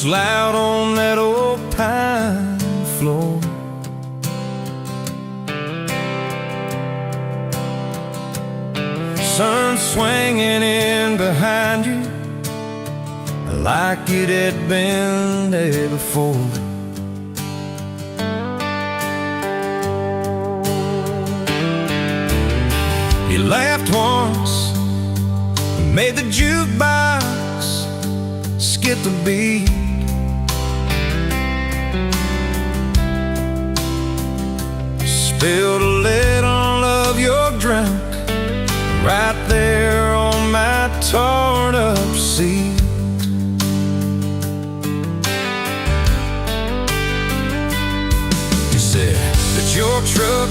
boots loud on that old pine floor. Sun swinging in behind you like it had been there before. He laughed once and made the jukebox skip the beat. Spilled a little of your drink right there on my torn up seat. You said that your truck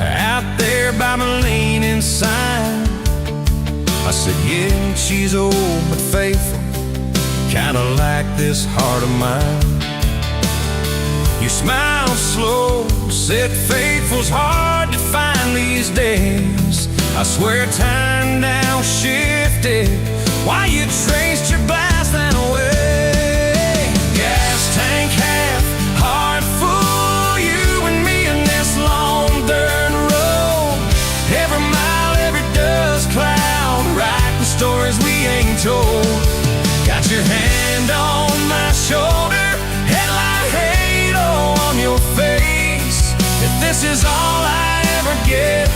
out there by my leaning sign. I said, yeah, she's old but faithful, kinda like this heart of mine. You smiled slow, said faithful's hard to find these days. I swear time now shifted while you traced your blasting away. Gas tank half, heart full, you and me in this long dirt road. Every mile, every dust cloud, writing stories we ain't told. Got your hand on my shoulder, headlight halo on your face. If this is all I ever get,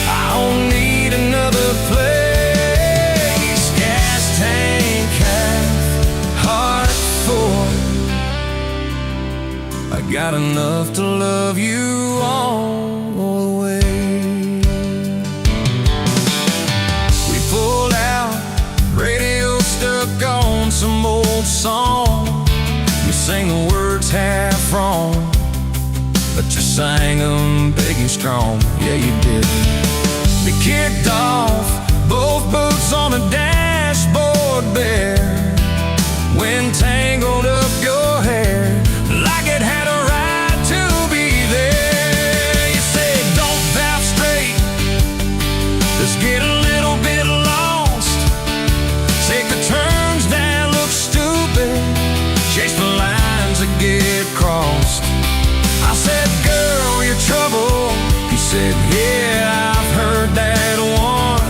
I don't need another place. Gas tank half, heart full. I got enough to love you all the way. We pulled out, radio stuck on some old song. You sang the words half wrong, but you sang them big and strong. Yeah, you did. We kicked off, both boots on the dashboard bare. Wind tangled up your hair like it had a right to be there. You said, don't valve straight, let's get a little bit lost. Take the turns that look stupid, chase the lines that get crossed. I said, girl, you're trouble. He said, yeah, I've heard that one.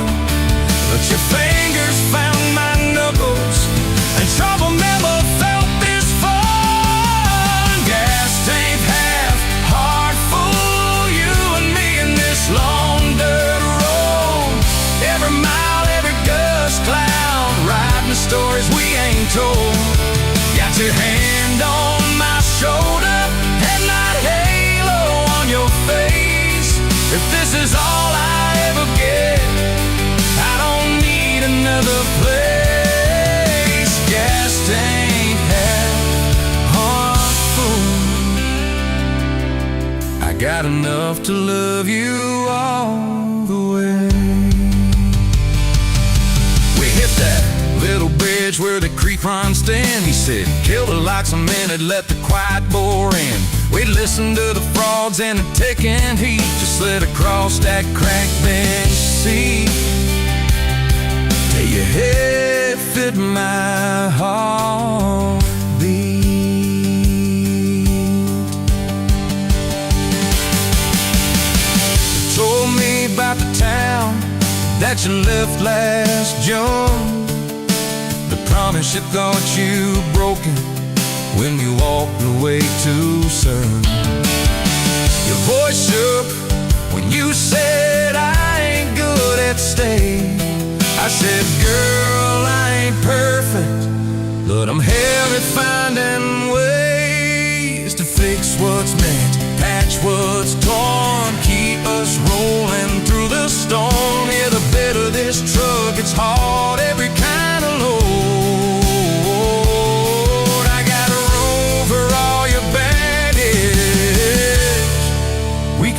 But your fingers found my knuckles, and trouble never felt this fun. Gas tank half, heart full, you and me in this long dirt road. Every mile, every gust cloud, writing stories we ain't told. Got your hand on my shoulder, headlight halo on your face. If this is all I ever get, I don't need another place. Gas tank half, heart full. I got enough to love you all the way. We hit that little bridge where the creek runs in. He said, kill the lights a minute, let the quiet bore in. We'd listen to the frogs and the ticking heat, just slid across that cracked bench seat till your head fit my heartbeat. You told me about the town that you left last June, the promise you thought you broken when you walked away too soon. Your voice shook when you said, I ain't good at staying. I said, girl, I ain't perfect, but I'm hell at finding ways to fix what's meant, patch what's torn, keep us rolling through the storm. Yeah, the bed of this truck, it's hard, every kind of load.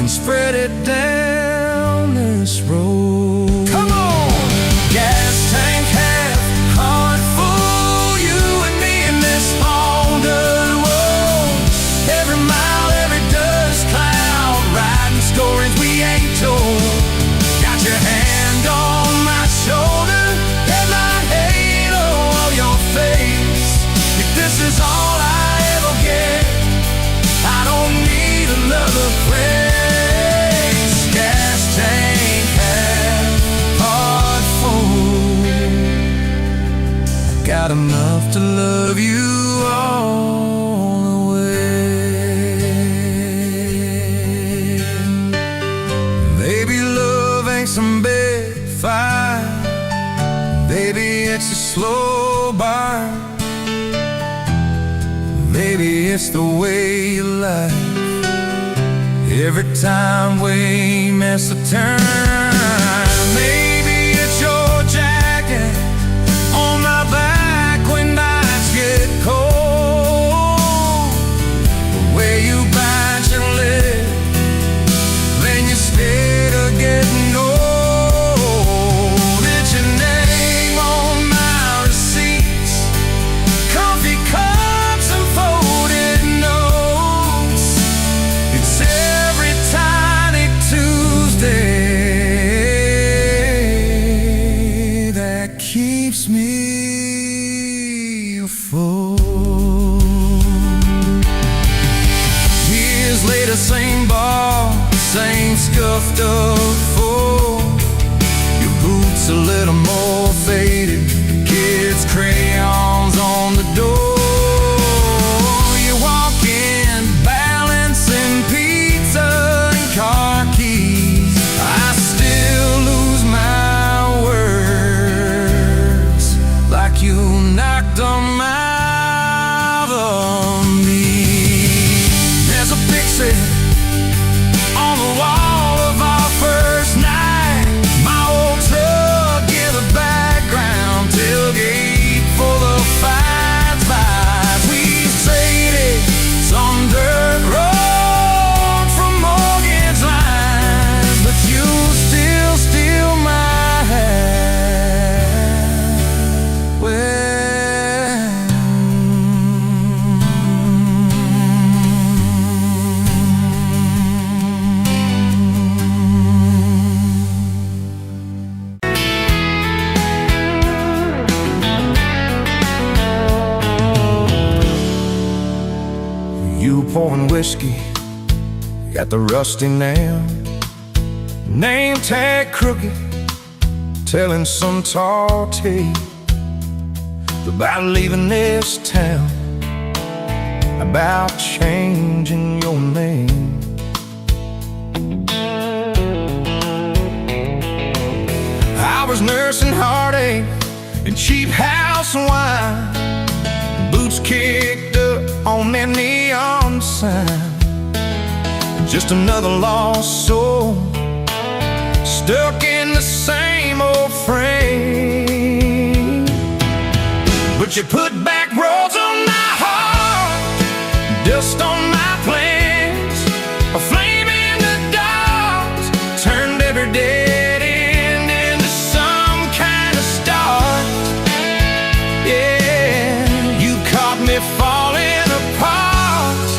Spread it down this road. Come on! Gas tank half, heart full, you and me in this long dirt road. Every mile, every dust cloud, ride got enough to love you all the way. Baby, love ain't some big fight. Baby, it's a slow burn. Maybe it's the way you life. Every time we miss a turn. Maybe it's your jacket on my back when nights get cold. The way you bite your lip, then you stay to getting old. It's your name on my receipts, coffee cups and folded notes. It's every tiny Tuesday that keeps me afloat. Years later, same bar, same scuffed up Ford. Your boots a little more faded, kids' crayons on the door. You walk in, balancing pizza and car keys. I still lose my words, like you knocked them out of me. There's a picture on the wall of our first night. My old truck in the background, tailgate full of fights. We traded some dirt road for mortgage lines, but you still steal my heart. You pouring whiskey at the rusty nail, name tag crooked, telling some tall tale about leaving this town, about changing your name. I was nursing heartache and cheap house wine, boots kicked up on that neon sign. Just another lost soul, stuck in the same old frame. But you put back roads on my heart, dust on my plans, a flame in the dark, turned every dead end into some kind of start. Yeah, you caught me falling apart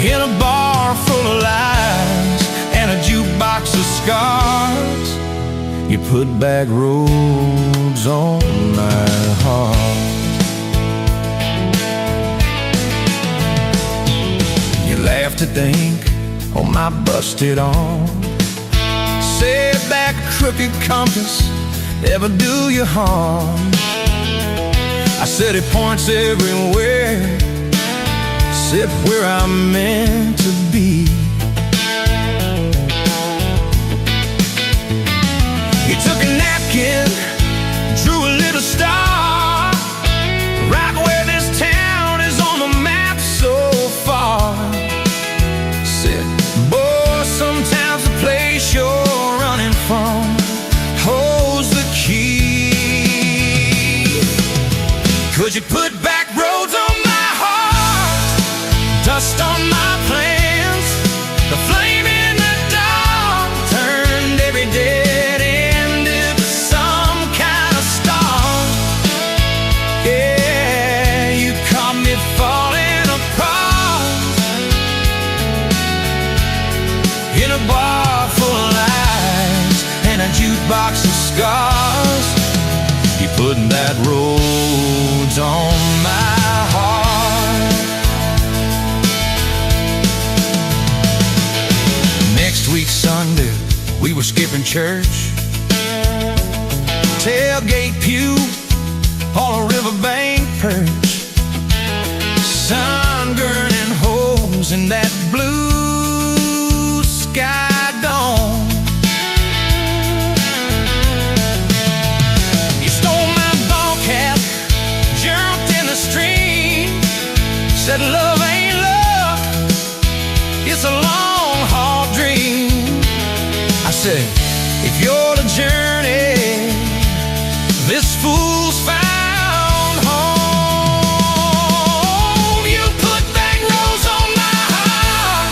in a bar full of lies and a jukebox of scars. You put back roads on my heart. You laughed to think on my busted arm, said back a crooked compass ever do you harm. I said it points everywhere, said where I'm meant to be. He took a napkin, drew a little star, right where this town is on the map so far. Said, boy, sometimes the place you're running from holds the key. Could you put back roads on my heart, dust on my plans, the flame in the dark, turned every dead end into some kind of star. Yeah, you caught me falling apart in a bar full of lies and a jukebox of scars. You putting that roads on my heart. Next week Sunday, we were skipping church, tailgate pew on a riverbank perch, sun gurning holes in that blue sky dawn. You stole my ball cap, jumped in the stream, said love ain't love, it's a long haul dream. I said, if you're the journey, this fool's found home. You put back roads on my heart,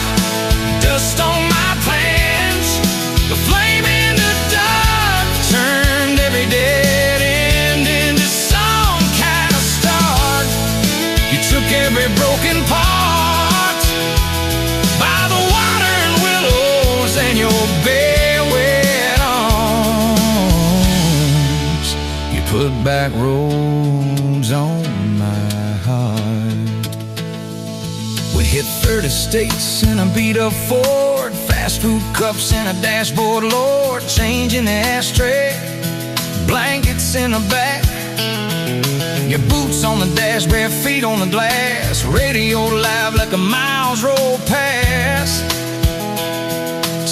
dust on my plans. The flame in the dark turned every dead end into some kind of start. You took every broken part by the water and willows and your bare wet arms. You put back roads on my heart. We hit 30 states in a beat-up Ford, fast food cups in a dashboard, Lord, change in the ashtray, blankets in the back, your boots on the dash, bare feet on the glass, radio live like a miles roll past,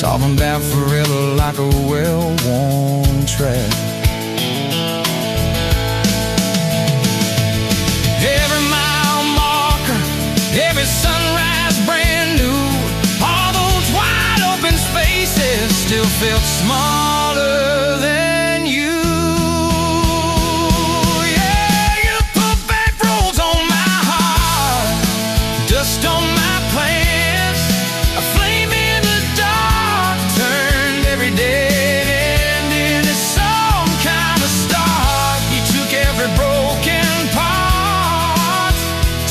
talking about forever like a well-worn track. Every mile marker, every sunrise brand new, all those wide open spaces still felt smaller than you. Yeah, you put back roads on my heart, dust on my plans, a flame in the dark turned every dead end into some kind of start. You took every broken part,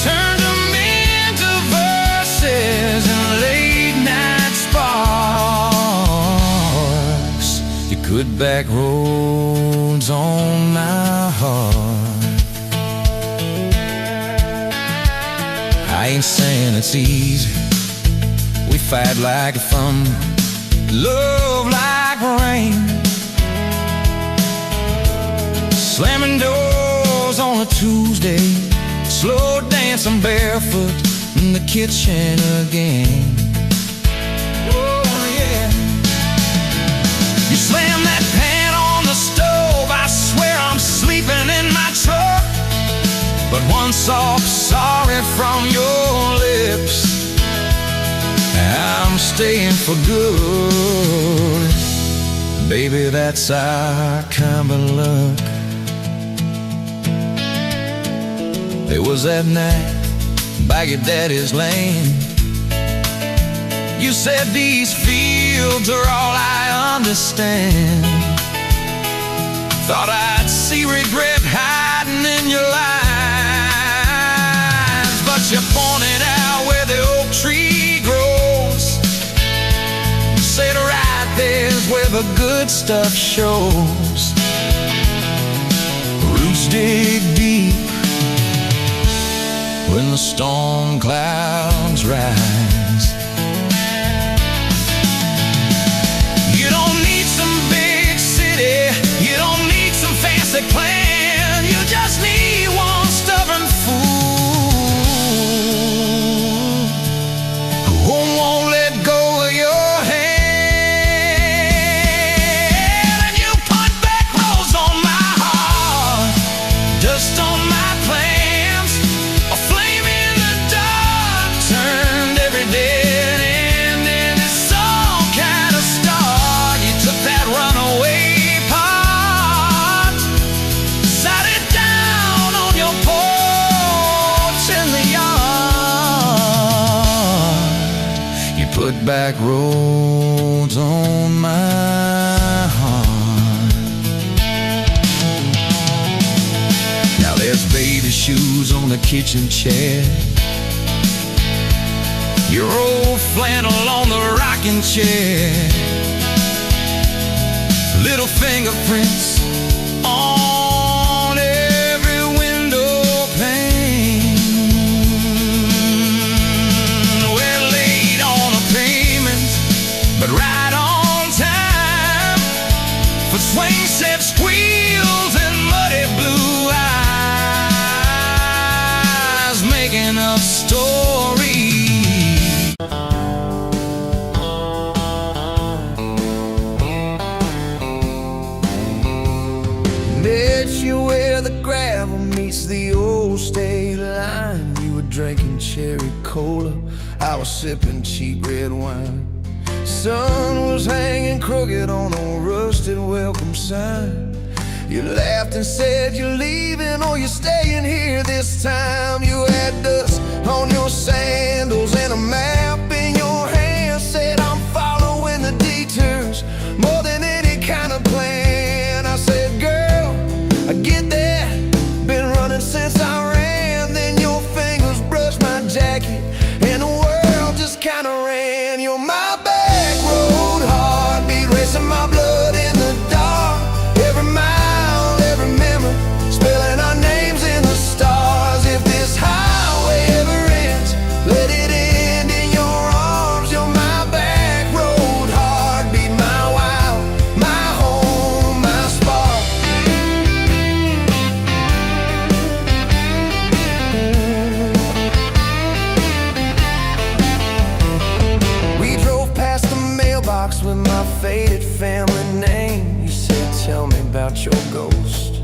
turned them into verses and late night sparks. You put back roads on my heart. I ain't saying it's easy. We fight like thunder, love like rain, slamming doors on a Tuesday, slow dancing barefoot in the kitchen again. Oh yeah. You slam that pan on the stove, I swear I'm sleeping in my truck, but one soft sorry from your lips, I'm staying for good. Baby, that's our kind of luck. It was that night by your daddy's lane. You said these fields are all I understand. Thought I'd see regret hiding in your eyes, but you pointed out where the oak tree grows. Said right there's where the good stuff shows. Roots dig deep when the storm clouds rise. You don't need some big city, you don't need some fancy plan, you just need one stubborn fool who won't let go of your hand. And you put back roads on my heart, dust on my plans, a flame in the dark turned every dead end into some kind of start. You took that runaway part, sat it down on your porch in the yard. You put back roads on my heart. Now there's baby shoes on the kitchen chair, your old flannel on the rocking chair, little fingerprints on every window pane. We're late on a payment, but right on time for swing set squeals and muddy drinking cherry cola, I was sipping cheap red wine. Sun was hanging crooked on a rusted welcome sign. You laughed and said you're leaving or you're staying here this time. You had dust on your sandals and a map in your hand. Said I'm following the detours more than any kind of plan. I said, girl, I get that, been running since I ran. Then your fingers brushed my jacket and the world just kinda ran. You're my back road heartbeat, racing my blood in the dark. Every mile, every memory, spelling our names in the stars. If this highway ever ends, let it end in your arms. You're my back road heartbeat, my wild, my home, my spark. We drove past the mailbox with my faded family name. You said, tell me about your ghost,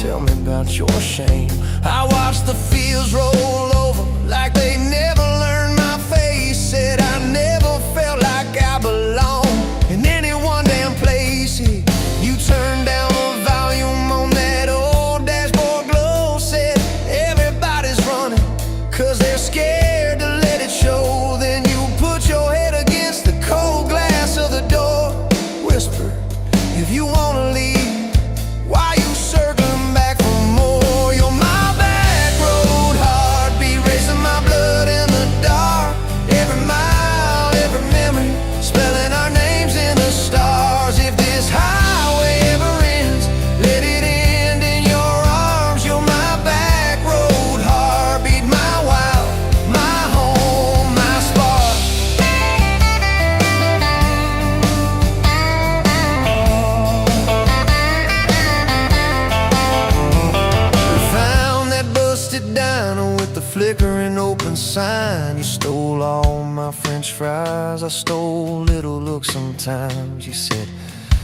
tell me about your shame. I watched the fields roll over like they never learned my face. Said I never felt like I belonged in any one damn place. You turned down the volume on that old dashboard glow. Said everybody's running 'cause they're scared to let it show. Then you put your head against the cold glass of the door. Whisper, if you wanna leave, why you circling back for more? You're my back road heartbeat, racing my blood in the dark. Every mile, every memory, spelling our names in the stars. If this highway ever ends, let it end in your arms. You're my back road heartbeat, my wild, my home, my spark. We found that busted diner with the flickering open sign. You stole all my French fries, I stole little looks sometimes. You said,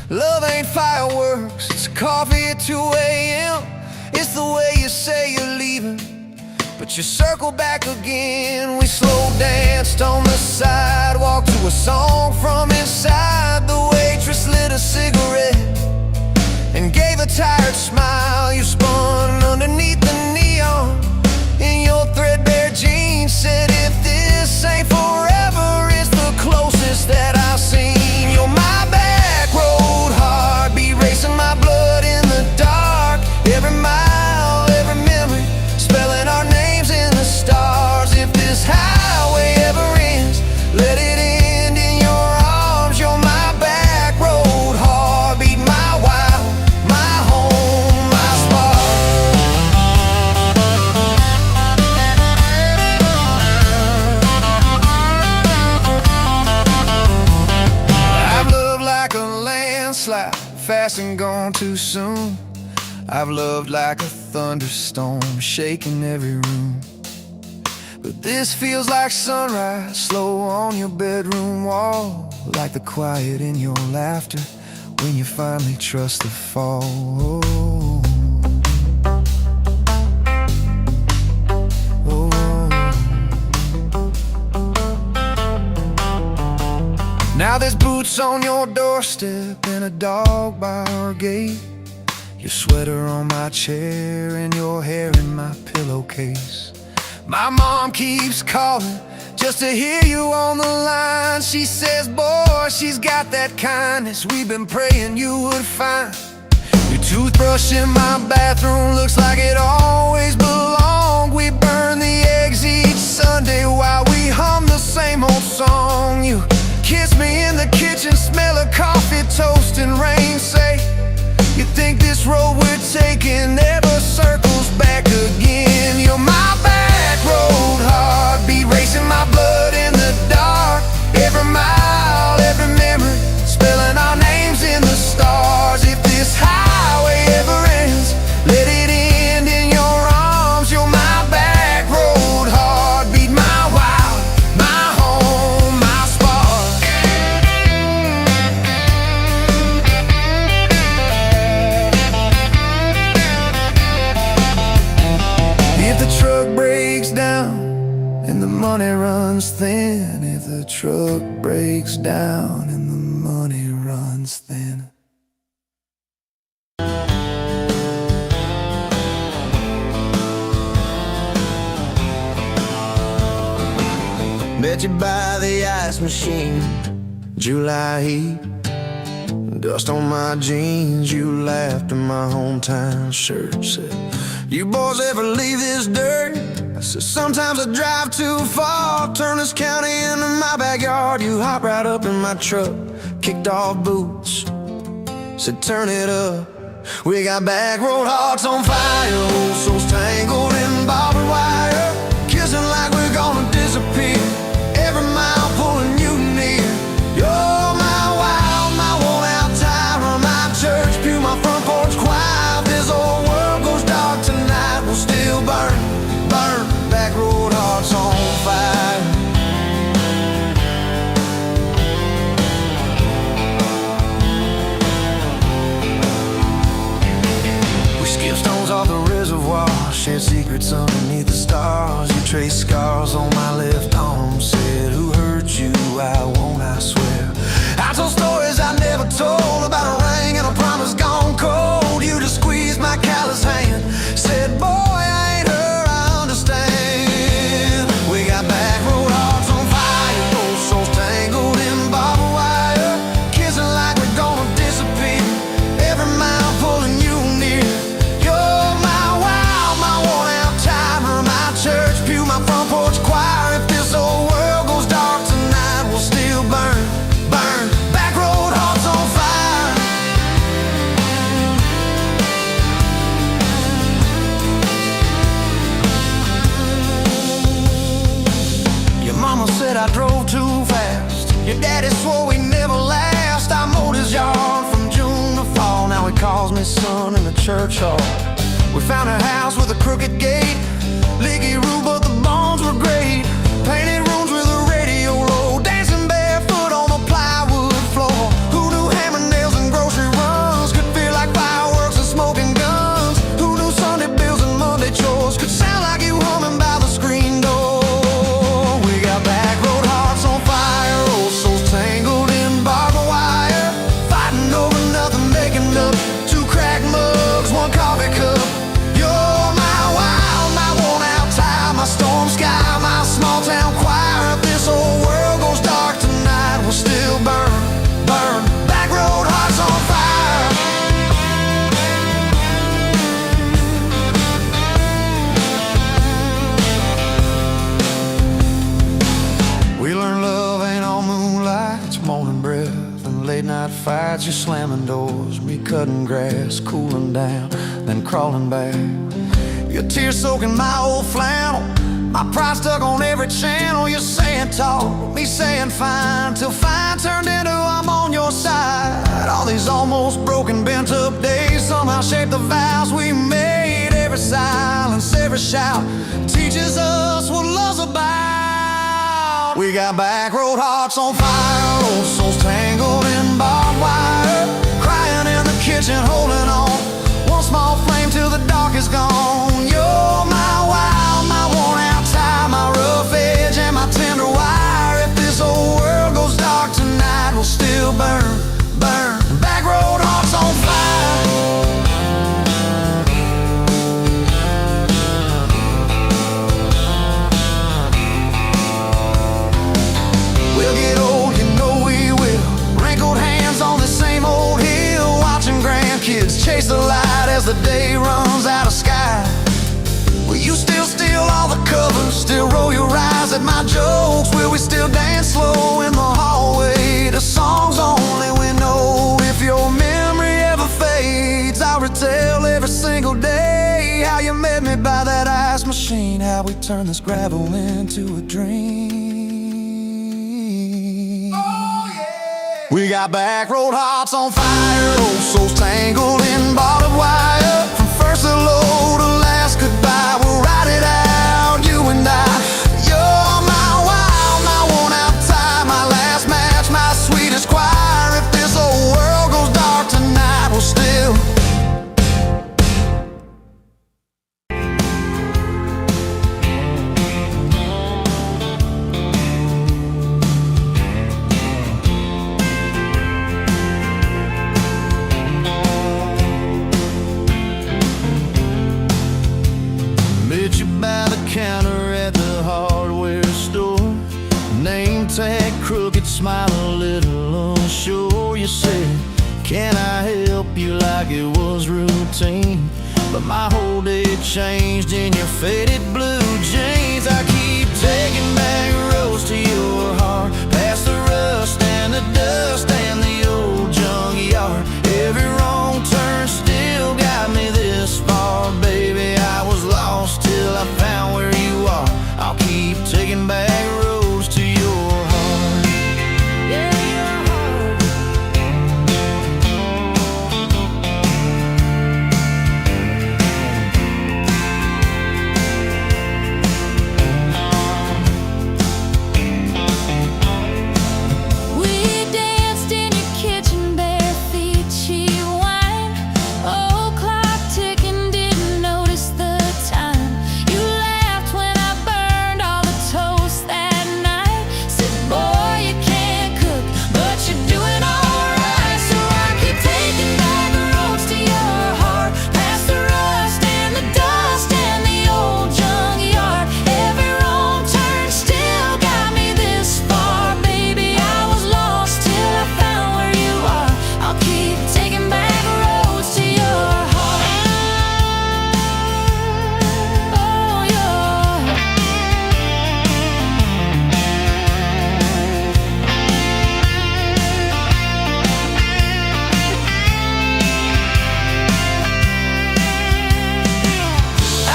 love ain't fireworks, it's coffee at 2 a.m. It's the way you say you're leaving, but you circle back again. We slow danced on the sidewalk to a song from inside. The waitress lit a cigarette and gave a tired smile. You spun underneath the neon in your threadbare jeans. Said if this ain't forever, it's the closest that I've seen. You're my back road heartbeat, racing my blood in the dark. Every mile, every memory, spelling our names in the stars. If this highway ever ends, let it end in your arms. You're my back road heartbeat, my wild, my home, my spark. I've loved like a landslide, fast and gone too soon. I've loved like a thunderstorm, shaking every room. But this feels like sunrise, slow on your bedroom wall. Like the quiet in your laughter when you finally trust the fall. Now there's boots on your doorstep and a dog by our gate. Your sweater on my chair and your hair in my pillowcase. My mom keeps calling just to hear you on the line. She says, boy, she's got that kindness we've been praying you would find. Your toothbrush in my bathroom looks like it always belonged. We burn the eggs each Sunday while we hum the same old song. You kiss me in the kitchen, smell of coffee, toast, and rain. Say, you think this road we're taking never circles back again. You're my back road heartbeat, racing my blood in the dark. Every mile, every memory, spelling our names in the stars. If this highway ever ends, let it end in your arms. You're my back road heartbeat, my wild, my home, my spark. and the money runs thin. If the truck breaks down and the money runs thin. Met you by the ice machine, July heat, dust on my jeans. You laughed in my hometown shirt. Said, you boys ever leave this dirt? I said, sometimes I drive too far. Turn this county into my backyard. You hop right up in my truck, kicked off boots, said turn it up. We got back road hearts on fire, old souls tangled in barbed wire, kissing like we're gonna disappear. Every mile pulling you near. You're my wild, my worn out tyrant, my church pew, my front porch choir. If this old world goes dark tonight, we'll still burn, burn. Back road hearts on fire. We skip stones off the reservoir, shared secrets underneath the stars. You traced scars on my left arm, said who hurt you, I won't, I swear. I told stories I never told, about a ring and a promise gone cold. You just squeezed my callous hand, said boy, I ain't her, I understand. We got back road hearts on fire, old souls tangled in barbed wire, kissing like we're gonna disappear. Every mile pulling you near. You're my wild, my worn out timer, my church pew, my front porch choir. If this old world goes dark tonight, we'll still burn, burn. Back road hearts on fire. Your mama said I drove too fast. Your daddy swore we never last. I mowed his yard from June to fall. Now he calls me son in the church hall. We found a house with a crooked gate, leaky roof, but the bones were great. Painted rooms with a radio low, dancing barefoot on the plywood floor. Who knew hammer nails and grocery runs could feel like fireworks and smoking guns? Who knew Sunday bills and Monday chores could sound like you humming by the screen door? We got back road hearts on fire, old souls tangled in barbed wire, fighting over nothing, making up two cracked mugs, one coffee cup. You're my wild, my worn out time, my storm sky, my small town choir. If this whole world goes dark tonight, we'll still burn, burn. Back road hearts on fire. We learned love ain't all moonlight, it's morning breath and late night fights. You're slamming doors, me cutting grass, cooling down, then crawling back. Your tears soaking my old flannel, my pride stuck on every channel. You're saying talk, me saying fine, till fine turned into I'm on your side. All these almost broken, bent up days somehow shaped the vows we made. Every silence, every shout teaches us what love's about. We got back road hearts on fire, old souls tangled in barbed wire, crying in the kitchen, holding on. One small flame till the dark is gone. You're my wild, my worn out tie, my rough edge and my tender wire. If this whole world goes dark tonight, we'll still burn, burn. Back road hearts on fire. We'll get old, you know we will. Wrinkled hands on the same old hill, watching grandkids chase the light as the day runs out of sky. Will you still steal all the covers, still roll your eyes at my jokes? Will we still dance slow in the hallway to songs only we know? If your memory ever fades, I'll retell every single day how you met me by that ice machine, how we turned this gravel into a dream. Oh, yeah. We got back road hearts on fire, old souls tangled in barbed wire. From first hello to last goodbye, we'll ride it out, you and I. You're my wild, my worn out time, my last match, my sweetest choir. If this whole world goes dark tonight, we'll still. hardware store. Name tag crooked, smile a little unsure. You said, can I help you, like it was routine? But my whole day changed in your faded blue jeans. I keep taking back roads to your heart, past the rust and the dust and the old junkyard. Every wrong turn still got me this far, baby. I was lost till I found where you are. I'll keep taking back roads to your heart. Yeah, your heart. We danced in your kitchen, bare feet, cheap wine. Old clock ticking, didn't notice the time. You laughed when I burned all the toast that night. Said, boy, you can't cook, but you're doing alright. So I keep taking back roads to your heart, past the rust and the dust and the old junkyard. Every wrong turn still got me this far, baby. I was lost till I found where you are. I'll keep taking back roads to your heart. Oh, your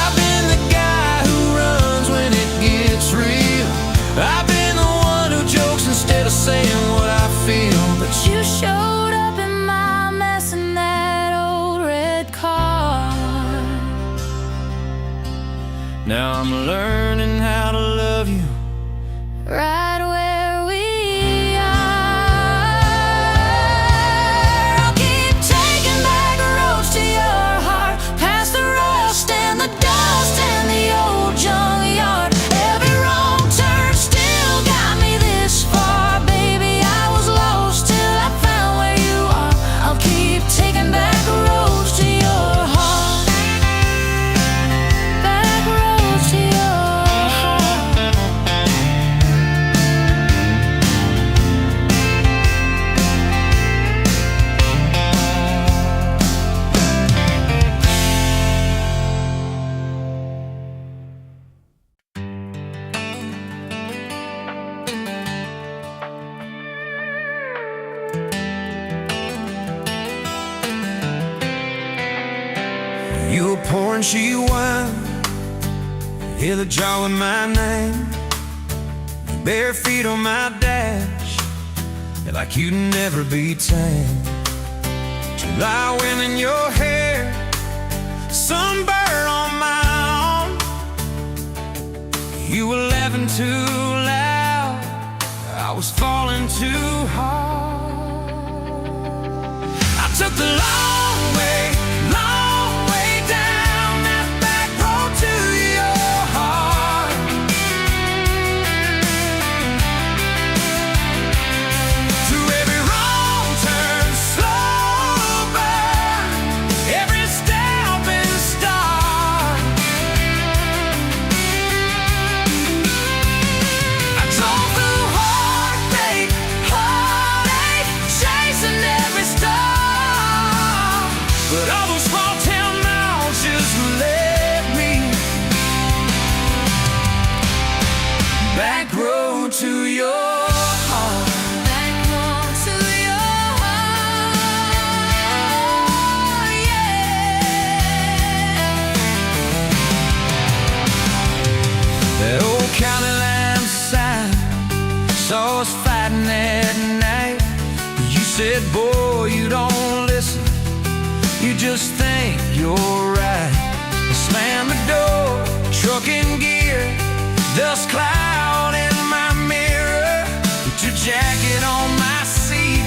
I've been the guy who runs when it gets real. I've been the one who jokes instead of saying what I feel. But You showed up in my mess in that old red car. now I'm learning how to love you. Right where we are. I'll keep taking back roads to your heart, past the rust and the dust and the old junkyard. Every wrong turn still got me this far, baby. I was lost till I found where you are. I'll keep taking back roads to your heart. Back roads to your heart. You were pouring cheap wine, hear the jar with my name, bare feet on my dash, like you'd never be tamed. July wind in your hair, sunburn on my arm. You were laughing too loud, I was falling too hard. I took the long way down that back road to your heart. Through every wrong turn, slow burn, every step and start. I drove through heartache, chasing every star. But all those small town miles just led me back road to your heart. Back road to your heart, yeah. That old county line sign saw us fighting that night. You said, boy, you don't listen, you just think you're right. Slam the door, truck in gear, dust cloud in my mirror. Put your jacket on my seat,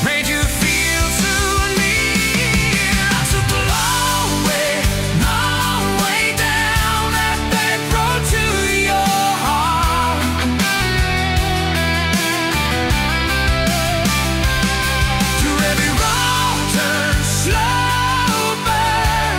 made you feel too near. I took the long way down that back road to your heart. Through every wrong turn, slow burn,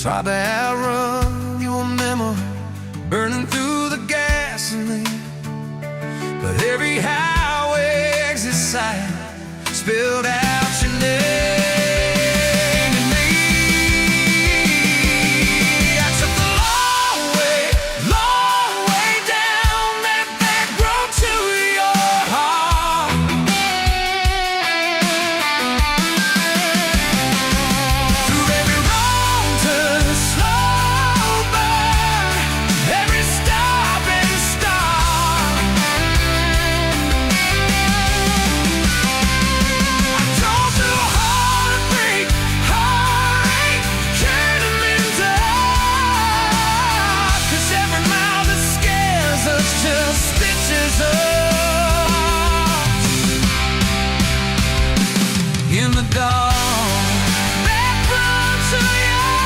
Tried to outrun your memory, burning through the gasoline. But every highway exit sign spilled out your name to me. I took the long way down that back road to your heart. Through every wrong turn, slow burn, every stop and start. I drove through heartbreak, heartache, turning into art. 'Cause every mile that scares us just stitches us in the dark. Back road to your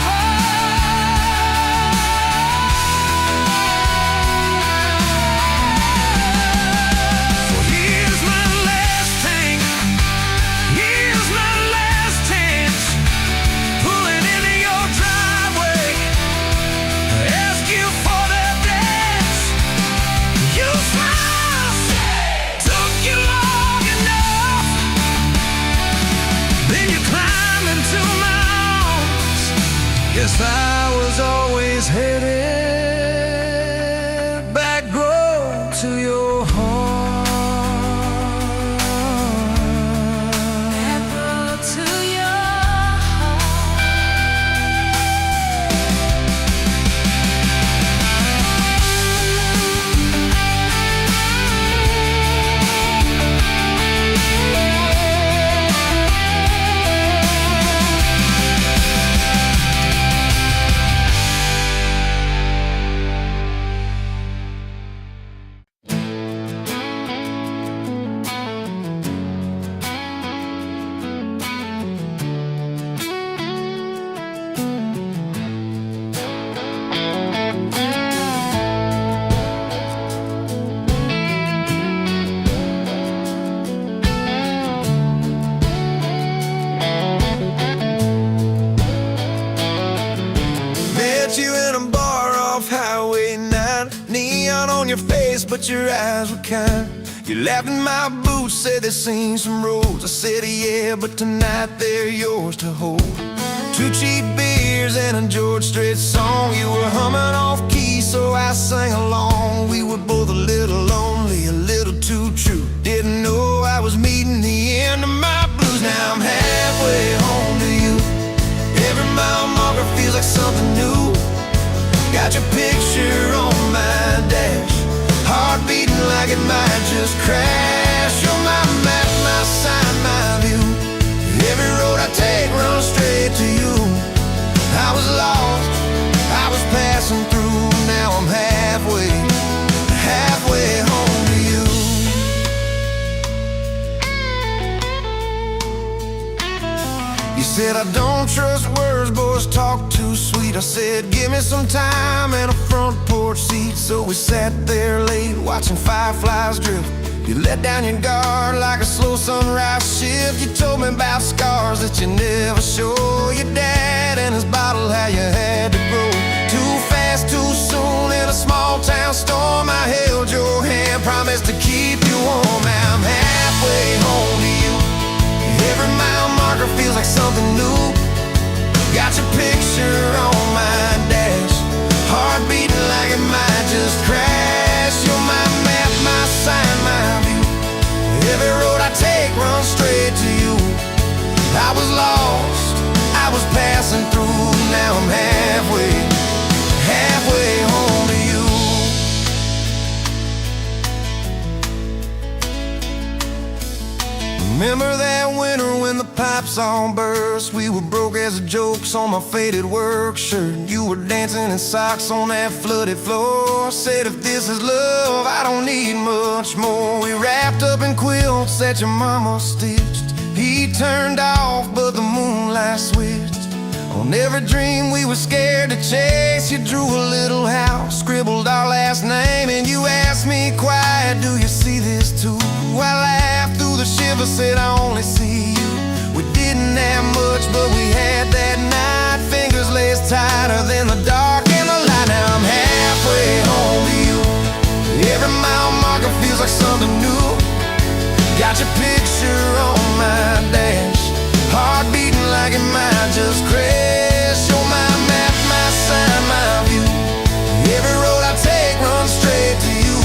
heart. So here's my last tank, here's my last chance, pulling into your driveway, ask you for that dance. You smile, took you long enough, then you climb into my arms. Guess I was always headed back road to your heart. Back road to your Met you in a bar off Highway 9, neon on your face, but your eyes were kind. You laughed in my boots, said they've seen some roads. I said yeah, but tonight they're yours to hold. 2 cheap beers and a George Strait song. You were humming off key, so I sang along. We were both a little lonely, a little too true. Didn't know I was meeting the end of my blues. Now I'm halfway home to you. Every mile marker feels like something new. Got your picture on my dash, heart beating like it might just crash. You're my map, my sign, my view. Every road I take runs straight to you. I was lost, I was passing through. Now I'm halfway home to you. You said I don't trust words, boys talk too sweet. I said give me some time and a front porch seat. So we sat there late watching fireflies drift. You let down your guard like a slow sunrise shift. You told me about scars that you never show. Your dad and his bottle, how you had to grow too fast, too soon in a small town storm. I held your hand, promised to keep you warm. Now I'm halfway home to you. Every mile marker feels like something new. Got your picture on my dash, heart beating like it might just crash. You're my map, my sign, my view. Every road I take runs straight to you. I was lost, I was passing through. Now I'm halfway home to you. Remember that winter when the pipes all burst? We were broke as the jokes on my faded work shirt. You were dancing in socks on that flooded floor. Said if this is love, I don't need much more. We wrapped up in quilts that your mama stitched. He turned off, but the moonlight switched. On every dream we were scared to chase, you drew a little house, scribbled our last name, and you asked me quiet, do you see this too? I laughed through the shiver, said I only see you. We didn't have much, but we had that night, fingers laced in the dark and the light. Now I'm halfway home to you. Every mile marker feels like something new. Got your picture on my dash, heart beating like it might just crash. You're my map, my sign, my view. Every road I take runs straight to you.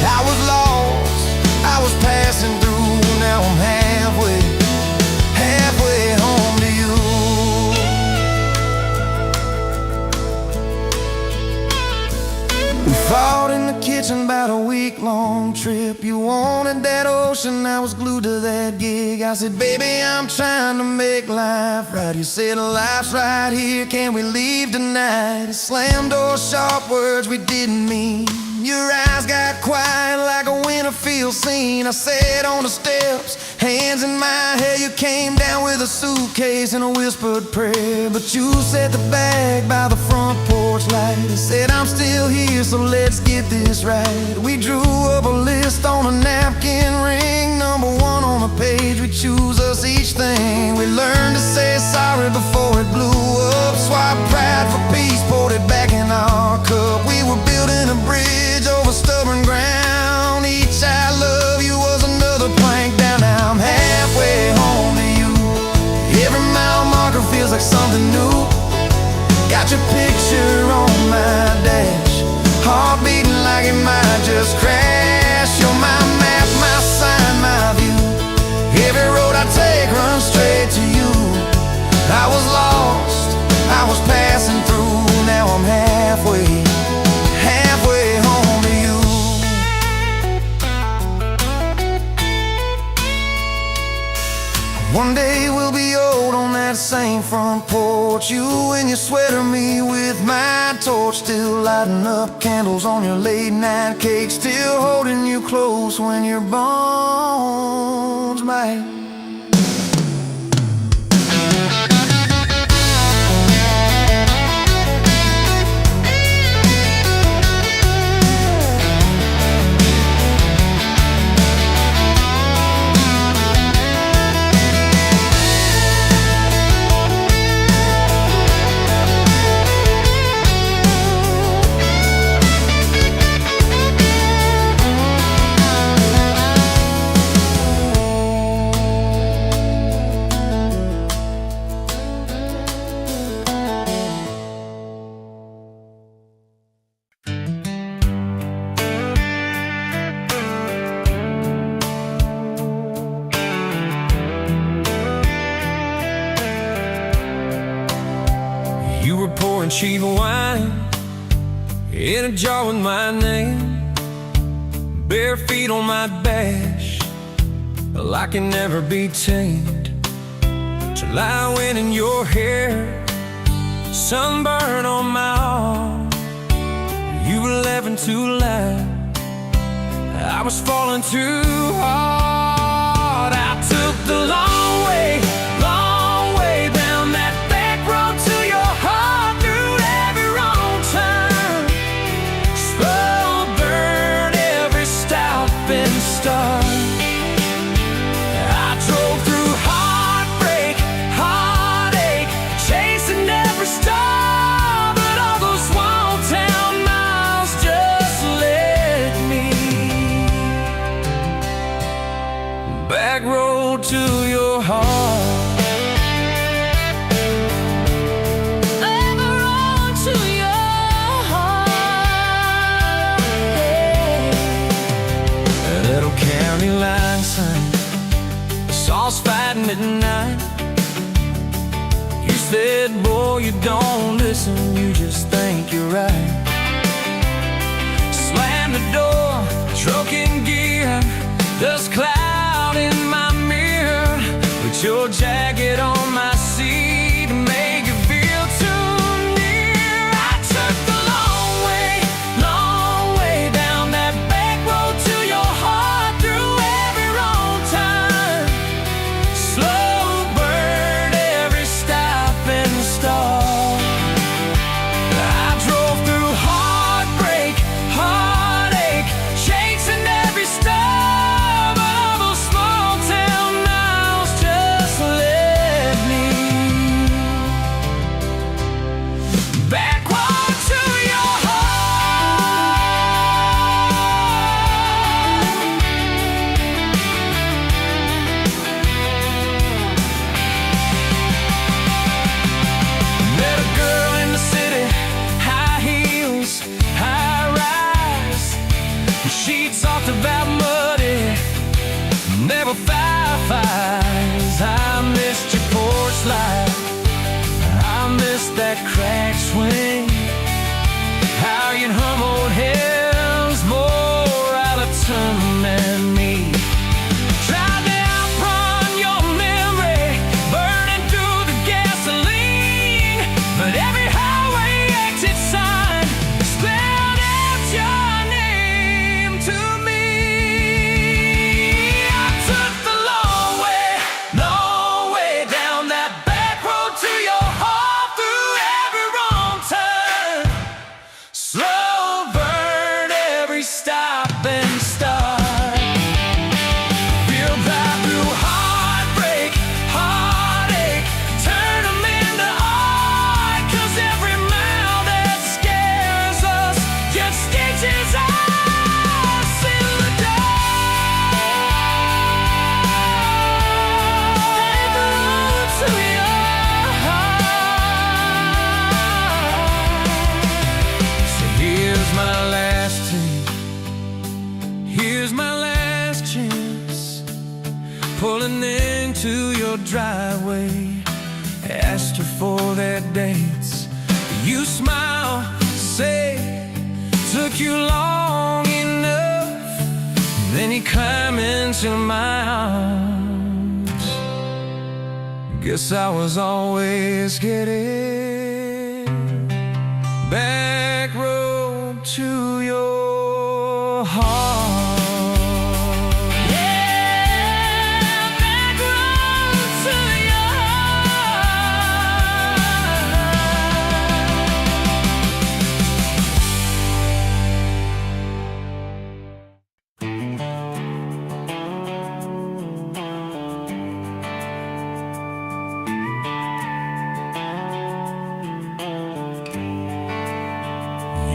I was lost, I was passing through. Now I'm halfway home to you. We fought in the kitchen about a week-long trip. You wanted that ocean, I was glued to that gig. I said, baby, I'm trying to make life right. You said, life's right here, can we leave tonight? Slam door, sharp words we didn't mean. Your eyes got quiet like a Winterfield scene. I sat on the steps, hands in my hair. You came down with a suitcase and a whispered prayer. But you set the bag by the front porch light and said, I'm still here, so let's get this right. We drew up a list on a napkin ring, number one on the page. We choose us each thing. We learned to say sorry before it blew up. Swap pride for peace, poured it back in our cup. We were building a bridge over stubborn ground. Each I love you was another plank down. Now I'm halfway home to you. Every mile marker feels like something new. Got your picture on my dash, heart beating like it might just crash. You're my map, my sign, my view. Every road I take runs straight to you. I was lost, I was passing through. Now I'm halfway home to you. One day we'll be old on that same front porch. You in your sweater, me with my torch. Still lighting up candles on your late night cake. Still holding you close when your bones might. You were pouring cheap wine in a jar with my name, bare feet on my bash, well, I can never be tamed. Till I went in your hair, sunburn on my arm. You were laughing too loud, I was falling too hard. I took the long way down that back road to your heart, through every wrong turn, slow burn every stop and start. I drove through heartbreak, heartache, chasing every star, but all those small town miles just led me back road to your heart. County line sign, the sauce fighting at night. You said, boy, you don't listen, you just think you're right. Slam the door, truck in gear, dust cloud in my mirror. Put your jacket on my seat and make it feel too near. I took the long way down that back road to your heart, through every wrong turn, slow burn every stop and start. I drove through heartbreak, heartache, chasing every stop, fires. I missed your porch light, I missed that cracked swing. How you'd hum old hymns more out of tune than me. Tried to outrun your memory, burning through the gasoline, but every highway exit sign spelled out your name to me. I took the long way down that back road to your heart, through every wrong turn, slow burn every stop and start. Feel that through heartbreak, heartache, turn them into art. 'Cause every mile that scares us just stitches us in the dark. Back road to your heart. So here's my last tape, here's my last chance, pulling into your driveway. Asked her for their dates, you smile, say, took you long enough. Then you climb into my arms. Guess I was always getting back road to your heart. Yeah, back road to your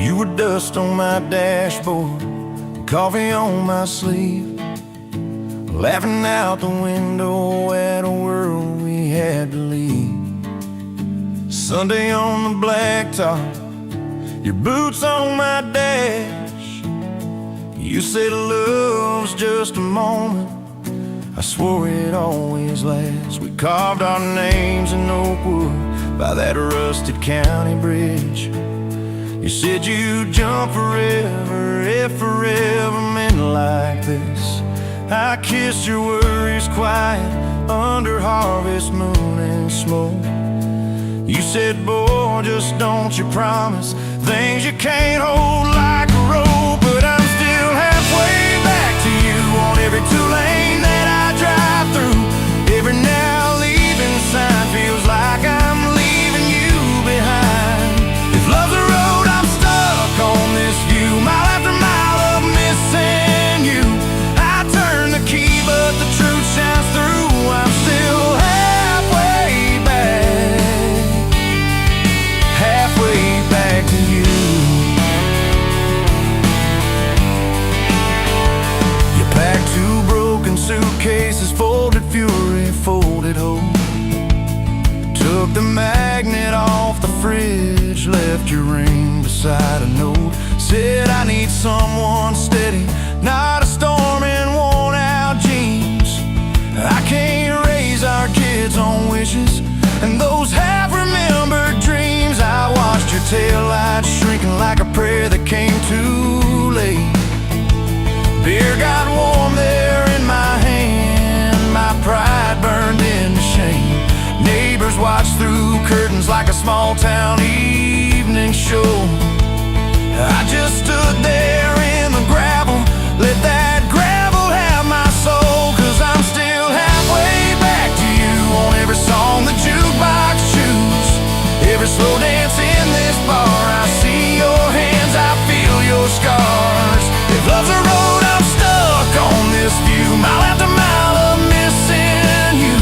You were dust on my dashboard, coffee on my sleeve, laughing out the window at a world we had to leave. Sunday on the blacktop, your boots on my dash. You said love's just a moment, I swore it always lasts. We carved our names in oak wood by that rusted county bridge. You said you'd jump forever if forever meant like this. I kissed your worries quiet under harvest moon and smoke. You said, boy, just don't you promise things you can't hold like a rope. But I'm still halfway back to you on every two-lane that I drive through. Every now leaving sign feels like I'm leaving you behind. If love's a road, I'm stuck on this view, mile after mile of missing you. I turn the key, but the truth shines through. I'm still halfway back to you. You packed two broken suitcases, folded fury, folded hope. Took the magnet off the fridge, left your ring beside a note. Said I need someone steady, not a storm in worn out jeans. I can't raise our kids on wishes and those half-remembered dreams. I watched your taillights shrinking like a prayer that came too late. Beer got warm there in my hand, my pride burned into shame. Neighbors watched through curtains like a small-town evening show. I just stood there in the gravel, let that gravel have my soul. 'Cause I'm still halfway back to you on every song the jukebox choose. Every slow dance in this bar, I see your hands, I feel your scars. If love's a road, I'm stuck on this view, mile after mile of missing you.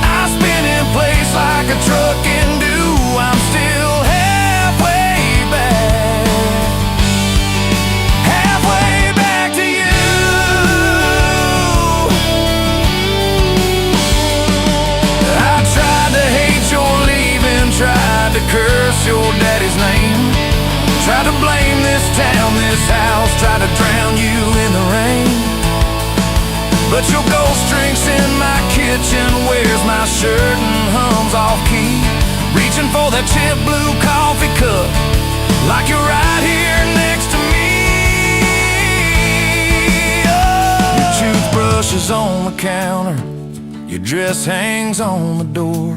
I spin in place like a truck can do. I'm still halfway back to you. I tried to hate your leaving, tried to curse your daddy's name, tried to blame this town, this house, tried to drown you in the rain. But your ghost drinks in my key that chip blue coffee cup, like you're right here next to me. Oh. Your toothbrush is on the counter, your dress hangs on the door.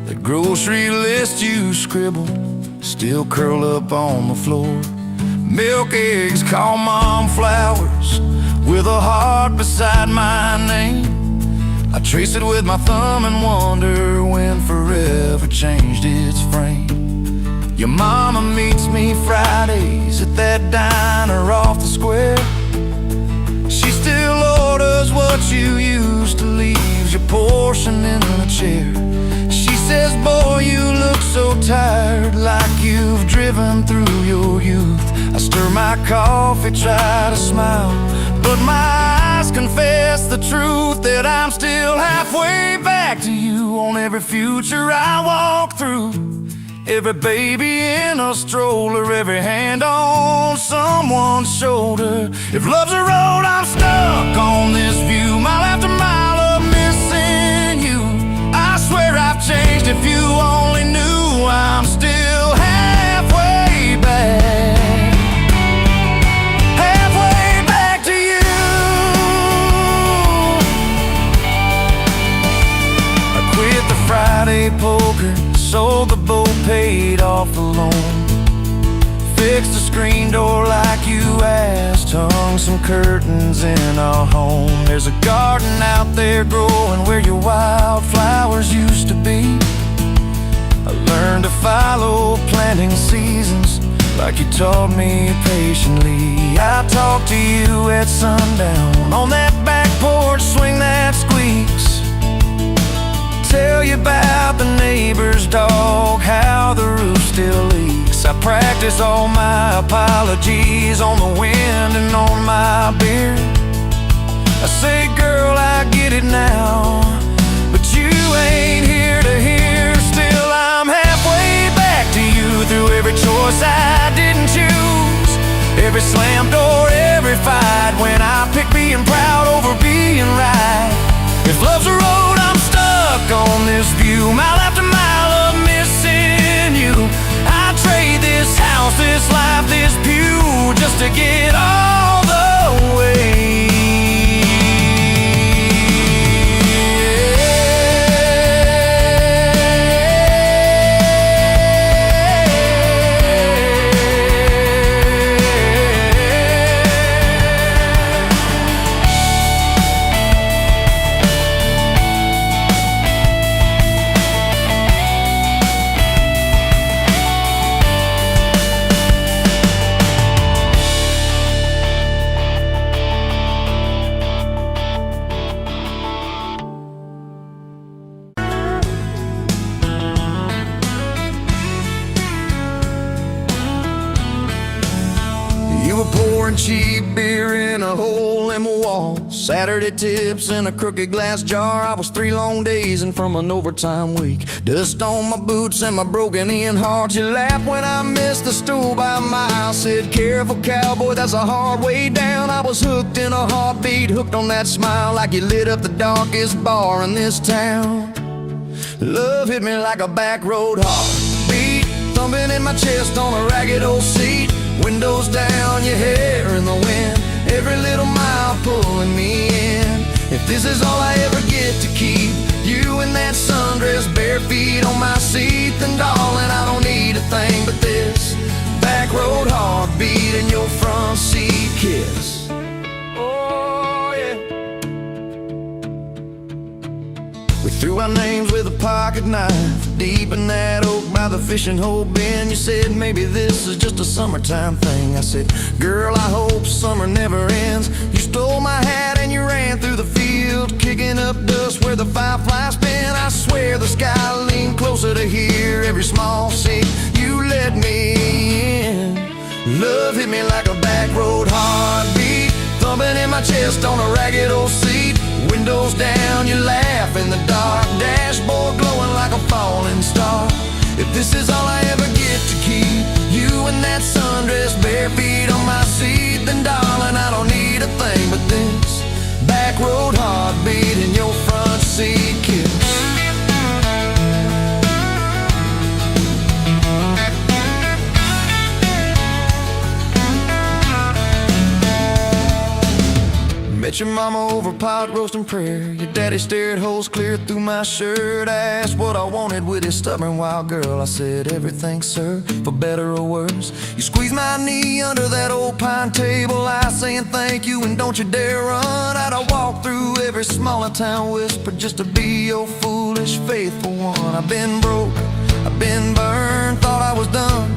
The grocery list you scribbled still curl up on the floor. Milk, eggs, call mom flowers, with a heart beside my name. I trace it with my thumb and wonder when forever changed its frame. Your mama meets me Fridays at that diner off the square. She still orders what you used to, leaves your portion in the chair. She says, boy, you look so tired, like you've driven through your youth. I stir my coffee, try to smile, but my eyes confess the truth, that I'm still halfway back to you on every future I walk through. Every baby in a stroller, every hand on someone's shoulder. If love's a road, I'm stuck on this view, mile after mile of missing you. I swear I've changed, if you only knew. I'm still halfway back, halfway back to you. I quit the Friday poker, sold the boat, paid off the loan, fixed the screen door like you asked, hung some curtains in our home. There's a garden out there growing where your wildflowers used to be. I learned to follow planting seasons like you taught me patiently. I talk to you at sundown on that back porch swing that squeaks. Tell you about the neighbor's dog, how the roof still leaks. I practice all my apologies on the wind and on my beer. I say, girl, I get it now, but you ain't here to hear. Still, I'm halfway back to you through every choice I didn't choose, every slam door, every fight, when I pick being proud over being right. If love's a road, I'm stuck on this view, mile after mile of missing you. I trade this house, this life, this pew, just to get all the way. You were pouring cheap beer in a hole in the wall, Saturday tips in a crooked glass jar. I was 3 long days and from an overtime week, dust on my boots and my broken in heart. You laughed when I missed the stool by a mile, said, careful cowboy, that's a hard way down. I was hooked in a heartbeat, hooked on that smile, like you lit up the darkest bar in this town. Love hit me like a back road heartbeat, thumping in my chest on a ragged old seat. Windows down, your hair in the wind, every little mile pulling me in. If this is all I ever get to keep, you in that sundress, bare feet on my seat, then darling, I don't need a thing but this back road heartbeat and your front seat kiss. Oh yeah. We threw our names with a pocket knife deep in that oak by the fishing hole bin. You said maybe this is just a summertime thing. I said, girl, I hope summer never ends. You stole my hat and you ran through the field, kicking up dust where the fireflies spin. I swear the sky leaned closer to hear every small seat you let me in. Love hit me like a back road heartbeat, thumping in my chest on a ragged old seat. Windows down, you laugh in the dark, dashboard glowing like a falling star. If this is all I ever get to keep, you in that sundress, bare feet on my seat, then darling, I don't need a thing but this back road heartbeat and your front seat kiss. your mama over pot roasting prayer. Your daddy stared holes clear through my shirt. I asked what I wanted with his stubborn wild girl. I said everything, sir, for better or worse. You squeezed my knee under that old pine table, I saying thank you and don't you dare run. I'd have walked through every smaller town whisper just to be your foolish, faithful one. I've been broke, I've been burned, thought I was done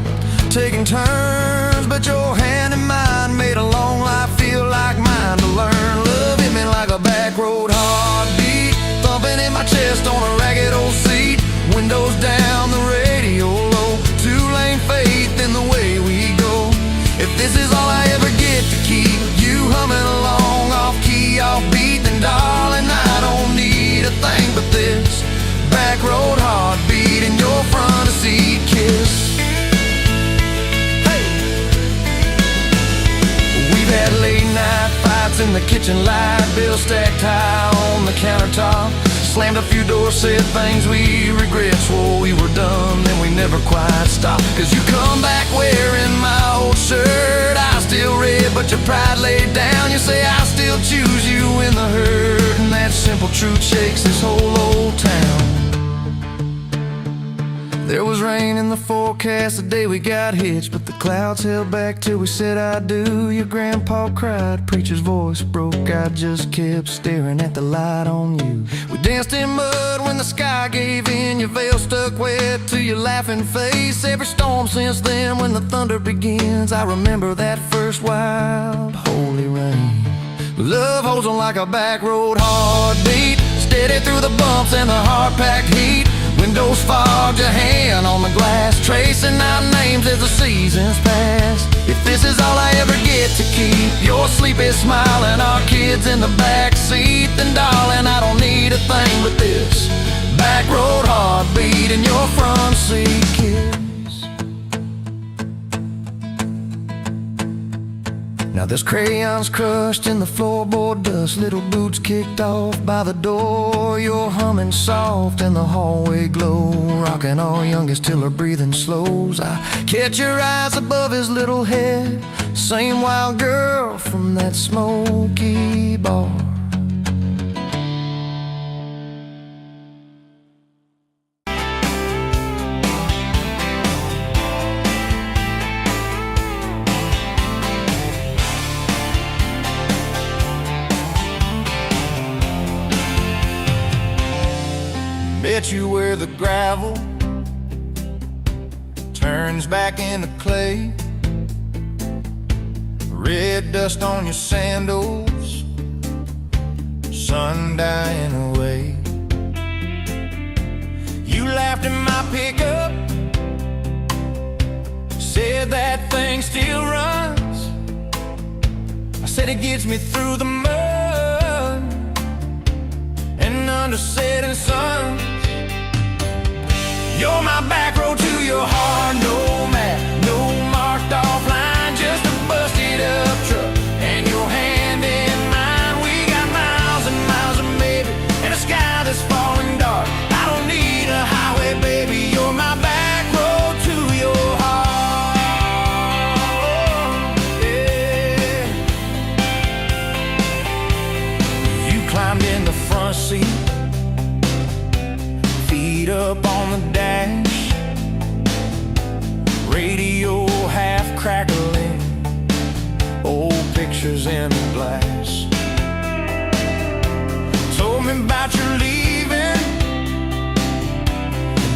taking turns, but your hand in mine made a long life feel like mine to learn. Love hit me like a back road heartbeat, thumping in my chest on a ragged old seat. Windows down, the radio low, two-lane faith in the way we go. If this is all I ever get to keep you humming along off key, off beat, then darling, I don't need a thing but this back road heartbeat and your front seat kiss. Had late night fights in the kitchen light, bills stacked high on the countertop. Slammed a few doors, said things we regret, swore we were done, then we never quite stopped. Cause you come back wearing my old shirt, I still red but your pride laid down. You say I still choose you in the hurt, and that simple truth shakes this whole old town. There was rain in the forecast the day we got hitched, but the clouds held back till we said I do. Your grandpa cried, preacher's voice broke, I just kept staring at the light on you. We danced in mud when the sky gave in, your veil stuck wet to your laughing face. Every storm since then when the thunder begins, I remember that first wild holy rain. Love holds on like a back road heartbeat, steady through the bumps and the hard-packed heat. Windows fogged, your hand on the glass, tracing out names as the seasons pass. If this is all I ever get to keep your sleepy smile and our kids in the back seat, then darling, I don't need a thing but this back road heartbeat and your front seat kiss. Now there's crayons crushed in the floorboard dust, little boots kicked off by the door. You're humming soft in the hallway glow, rocking our youngest till her breathing slows. I catch your eyes above his little head, same wild girl from that smoky bar. Bet you where the gravel turns back into clay, red dust on your sandals, sun dying away. You laughed in my pickup, said that thing still runs. I said it gets me through the mud and under setting sun. You're my back road to your heart, no map, no marked off line, just a busted up truck and your hand in mine. We got miles and miles of maybe and a sky that's falling dark. I don't need a highway, baby, you're my back road to your heart, yeah. You climbed in the front seat, feet up on the dash, radio half crackling, old pictures in glass. Told me about your leaving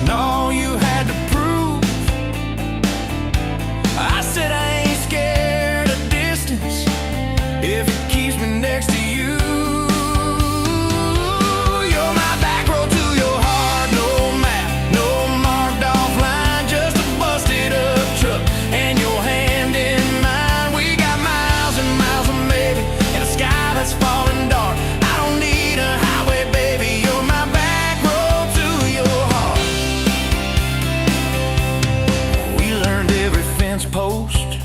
and all you had to prove. I said I ain't scared of distance if it keeps me next to you. Post,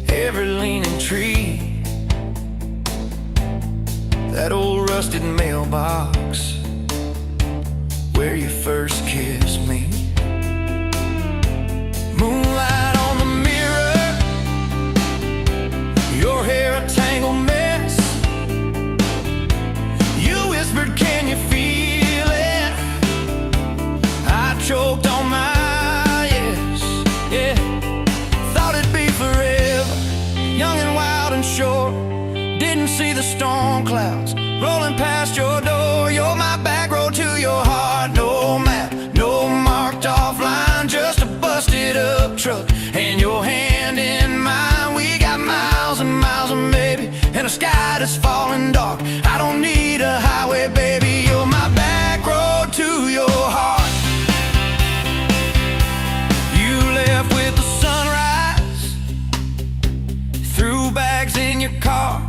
every leaning tree, that old rusted mailbox where you first kissed me. Moonlight on the mirror, your hair a tangled mess, that's falling dark. I don't need a highway, baby, you're my back road to your heart. You left with the sunrise, threw bags in your car,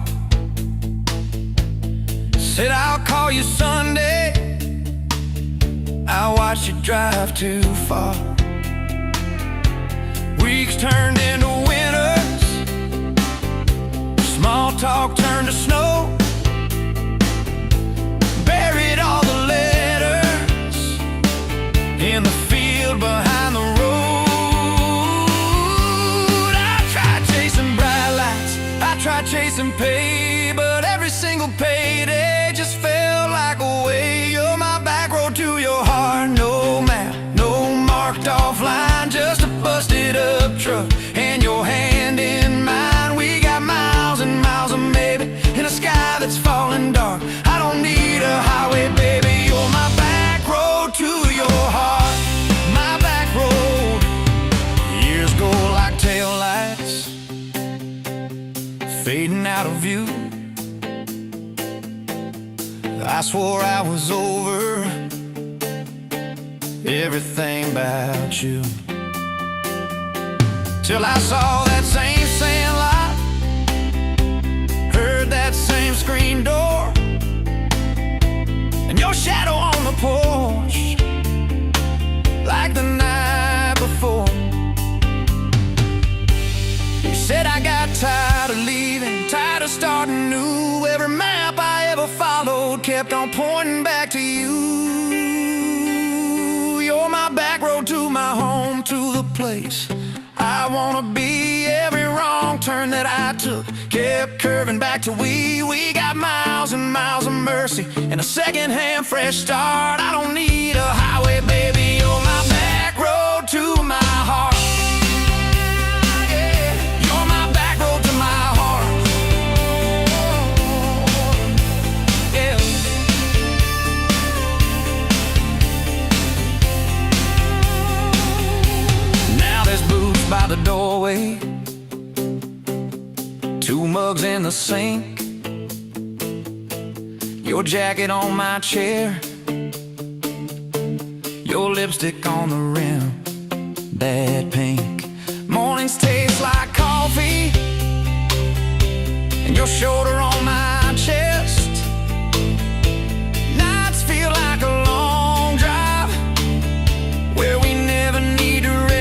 said I'll call you Sunday. I watched you drive too far. Weeks turned into winters, small talk turned to snow. Buried all the letters in the field behind the road. I tried chasing bright lights, I tried chasing pay, but every single payday just felt like a way. You're my back road to your heart. No map, no marked off line, just a busted up truck and your hand in mine. We got miles and miles of maybe in a sky that's falling dark. I don't need a highway, baby, you're my back road to your heart. My back road. Years go like taillights, fading out of view. I swore I was over everything about you, till I saw that same sandlot, heard that same screen door, and your shadow on the porch, like the night before. You said I got tired of leaving, tired of starting new. Every map I ever followed kept on pointing back to you. You're my back road to my home, to the place I wanna be. Every wrong turn that I took kept curving back to we. We got miles and miles of mercy and a second-hand fresh start. I don't need a highway, baby, you're my back road to my heart. Yeah, you're my back road to my heart. Yeah. Now there's boots by the doorway, two mugs in the sink, your jacket on my chair, your lipstick on the rim, that pink. Mornings taste like coffee, and your shoulder on my chest. Nights feel like a long drive, where we never need to rest.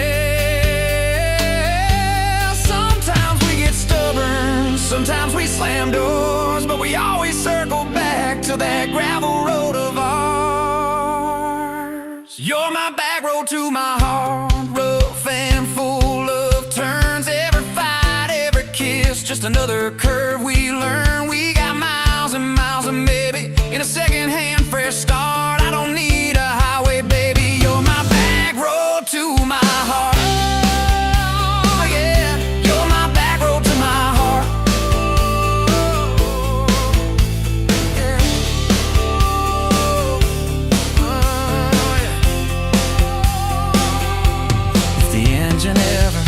Sometimes we get stubborn, sometimes we slam doors, but we always circle back to that gravel road of ours. You're my back road to my heart, rough and full of turns. Every fight, every kiss, just another curve we learn. We got miles and miles of maybe in a second-hand fresh start. I don't need a highway, baby, you're my back road to my heart. Oh, yeah, you're my back road to my heart. Yeah. Oh, yeah. If the engine ever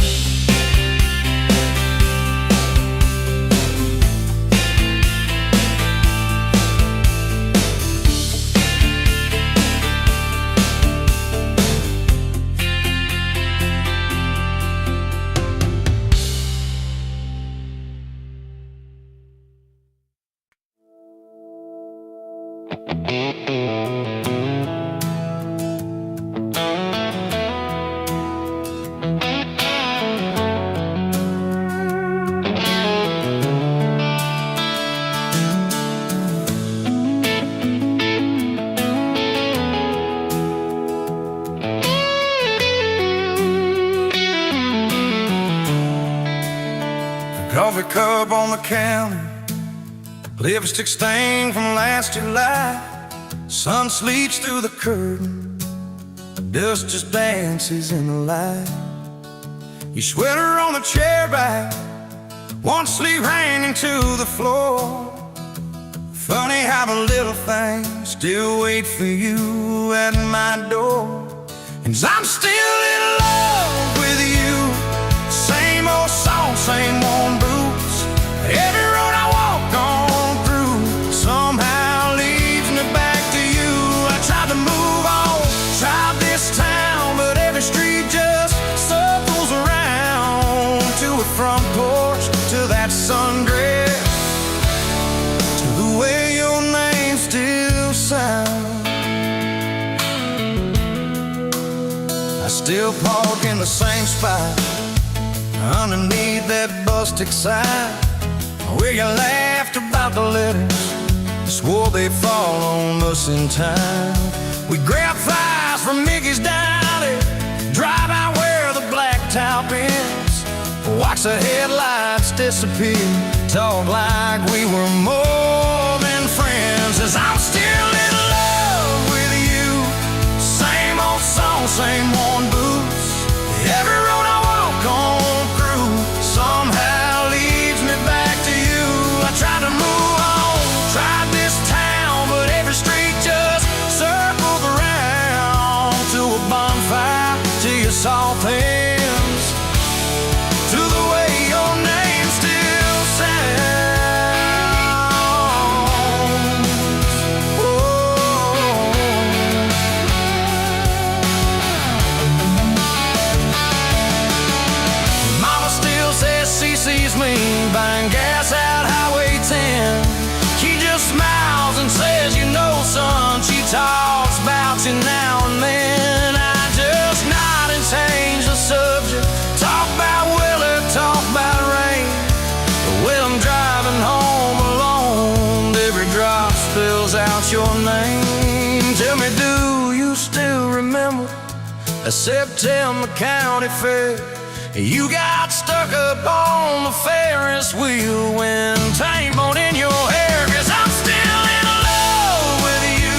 Coffee cup on the counter, lipstick stain from last July. Sun sleeps through the curtain, dust just dances in the light. Your sweater on the chair back, one sleeve hanging to the floor. Funny how the little things still wait for you at my door. And I'm still in love with you. Same old song, same worn boots. Every road I walk on sound. I still park in the same spot underneath that busted sign where you laughed about the letters, swore they'd fall on us in time. We grab fries from Mickey's Deli, drive out where the blacktop ends, watch the headlights disappear, talk like we were more than friends. As I'm still in love with you, same old song, same worn boots. Every road I walk on through somehow leads me back to you. I tried to move on, tried this town, but every street just circles around to a bonfire, till you saw things, to the way your name still sounds. Oh. Mama still says she sees me buying gas out Highway 10. She just smiles and says, you know, son, she talks about you now and then. I just nod and change the subject, talk about weather, talk about rain. But when I'm driving home alone, every drop spills out your name. Tell me, do you still remember a September County Fair? You got stuck up on the Ferris wheel when time bone in your hair. 'Cause I'm still in love with you,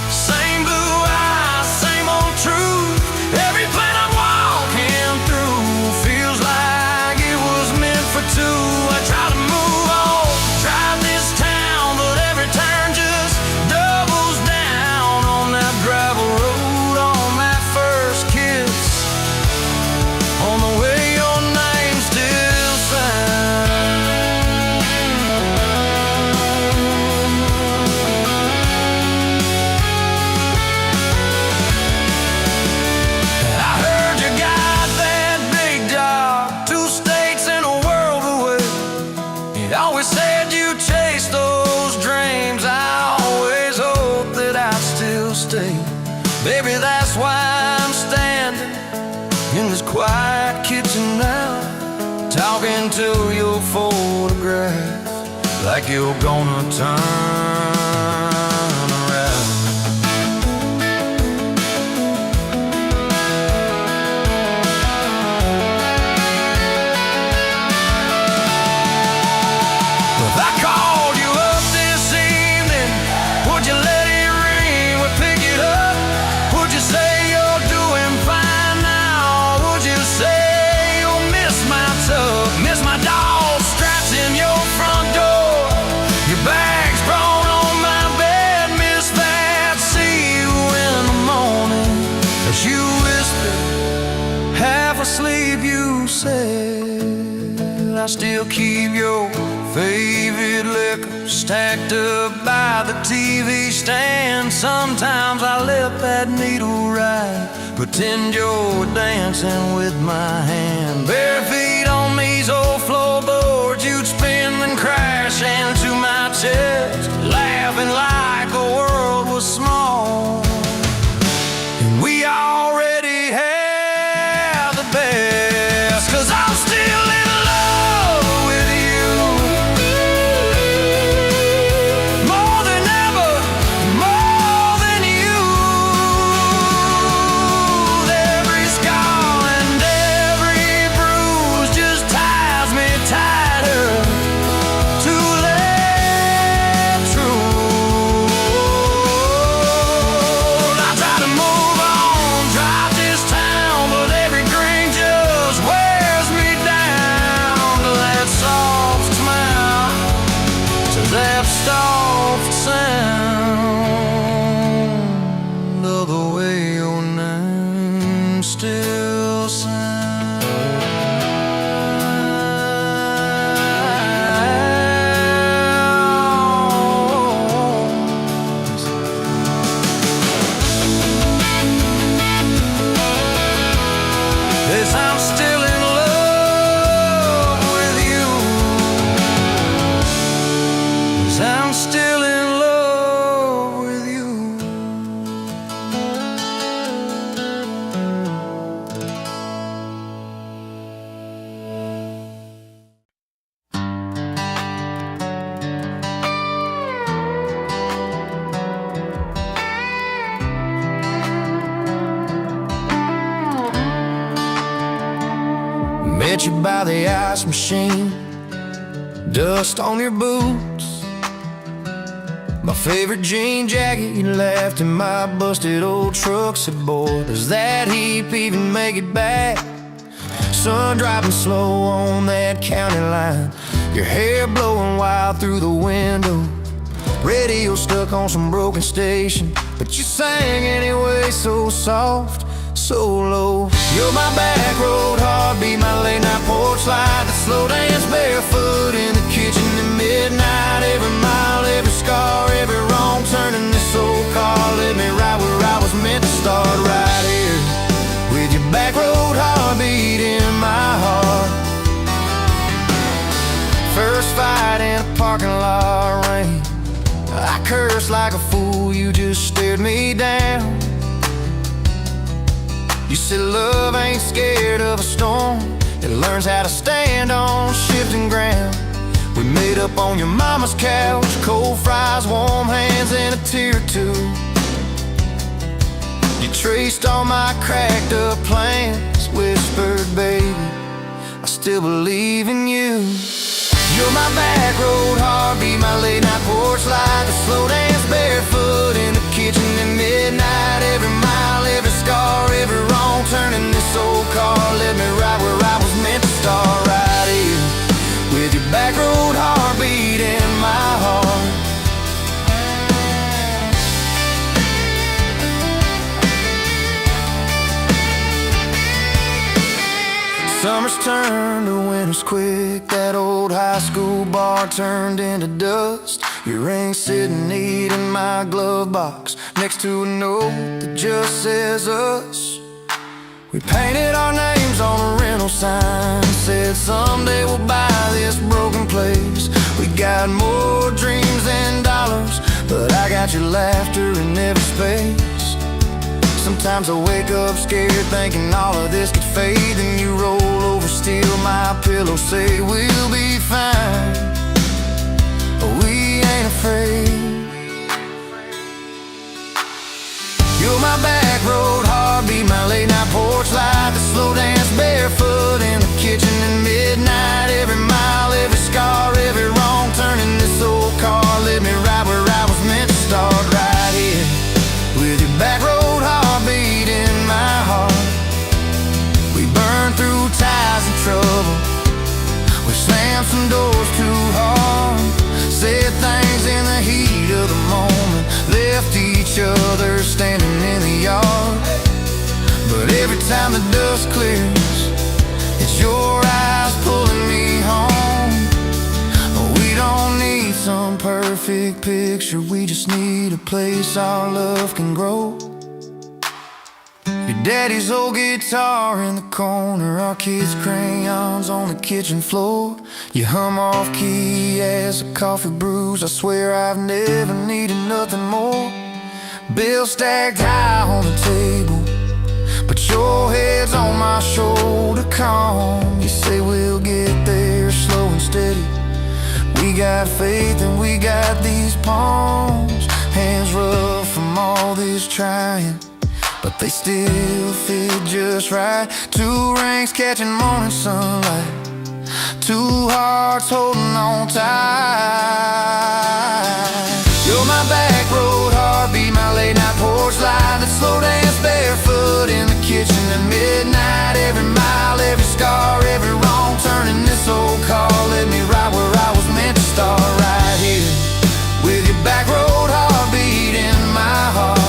same blue eyes, same old truth. Every plan I'm walking through feels like it was meant for two. I try to move on, drive this town, but every turn just doubles down on that gravel road, on that first kiss, on the way your name still sounds. I heard you got that big job, 2 states and a world away. You always said you chased those dreams. I always hoped that I'd still stay. Baby, that's why I'm standing in this quiet kitchen now, talking to your photograph like you're gonna turn around. If I called you up this evening, would you let it ring? Would pick it up? Would you say you're doing fine now? Would you say you'll miss my tub, miss my dog straps in your front door, your bags brought on my bed, miss that? See you in the morning as you whisper, half asleep, you said. I still keep your favorite liquor stacked up by the TV stand. Sometimes I let that needle ride, pretend you're dancing with my hand. Bare feet on these old floorboards, you'd spin and crash into my chest, laughing like the world was small. And we already had the best. 'Cause I'm still in love with you, more than ever, more than you. Every scar and every bruise just ties me tighter to that truth. met you by the ice machine. Dust on your boots, my favorite jean jacket you left in my busted old truck. Said, boy, does that heap even make it back? Sun driving slow on that county line, your hair blowing wild through the window. Radio stuck on some broken station, but you sang anyway, so soft, so low. You're my back road heartbeat, my late night porch light, the slow dance barefoot in the kitchen at midnight. Every mile, every scar, every wrong turn in this old car led me right where I was meant to start, right here with your back road heartbeat in my heart. First fight in a parking lot rain, I cursed like a fool, you just stared me down. You said love ain't scared of a storm, it learns how to stand on shifting ground. We made up on your mama's couch, cold fries, warm hands, and a tear or two. You traced all my cracked up plans, whispered, baby, I still believe in you. You're my back road heartbeat, my late night porch light, the slow dance barefoot in the kitchen at midnight. Every mile, every scar, every wrong turn in this old car led me right where I was meant to start, right here with your back road heartbeat in my heart. Summers turned to winters quick, that old high school bar turned into dust. Your ring sitting neat in my glove box, next to a note that just says us. We painted our names on a rental sign, said someday we'll buy this broken place. We got more dreams than dollars, but I got your laughter in every space. Sometimes I wake up scared thinking all of this could fade, then you roll over, steal my pillow, say we'll be fine, but we ain't afraid. You're my back road heartbeat, my late night porch light, the slow dance barefoot in the kitchen at midnight. Every mile, every scar, every wrong turn in this old car led me right where I was meant to start, right here with your back road heartbeat in my heart. We burned through ties and trouble, we slammed some doors too hard, said things in the heat of the moment, left each other standing in the yard. But every time the dust clears, it's your eyes pulling me home. We don't need some perfect picture, we just need a place our love can grow. Your daddy's old guitar in the corner, our kids' crayons on the kitchen floor. You hum off key as the coffee brews, I swear I've never needed nothing more. Bills stacked high on the table, but your head's on my shoulder, calm. You say we'll get there slow and steady. We got faith and we got these palms, hands rough from all this trying, but they still fit just right. Two rings catching morning sunlight, two hearts holding on tight. You're my back road heartbeat, my late night porch light, the slow dance barefoot in the kitchen at midnight. Every mile, every scar, every wrong turn in this old car led me right where I was meant to start, right here with your back road heartbeat in my heart.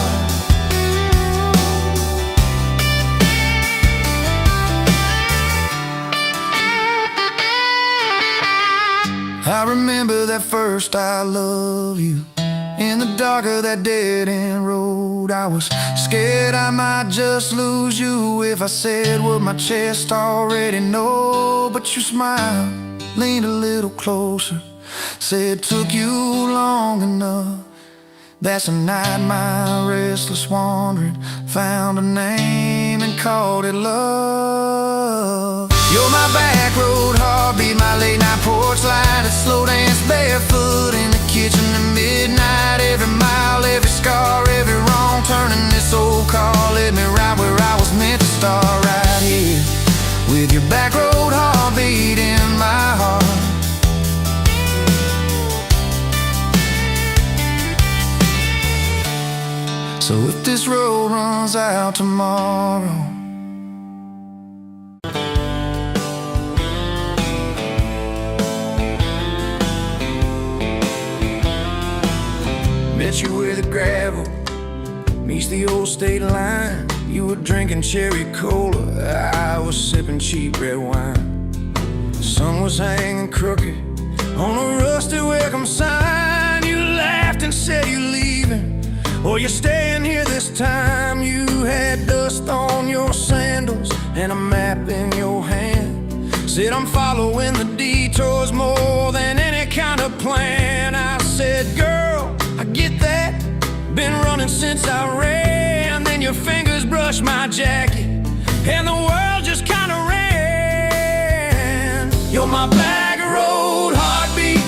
I remember that first I love you, in the dark of that dead-end road. I was scared I might just lose you if I said what my chest already know. But you smiled, leaned a little closer, said took you long enough. That's a night my restless wandering found a name and called it love. You're my back road heartbeat, my late night porch light, a slow dance barefoot in the kitchen at midnight. Every mile, every scar, every wrong turn in this old car led me right where I was meant to start, right here with your back road heartbeat So if this road runs out tomorrow, met you where the gravel meets the old state line. You were drinking cherry cola, I was sipping cheap red wine. The sun was hanging crooked on a rusty welcome sign. You laughed and said you're leaving, or you're staying here this time. You had dust on your sandals and a map in your hand. Said I'm following the detours more than any kind of plan. I said, girl, I get that, been running since I ran. Then your fingers brushed my jacket and the world just kinda ran. You're my bag of road heartbeat,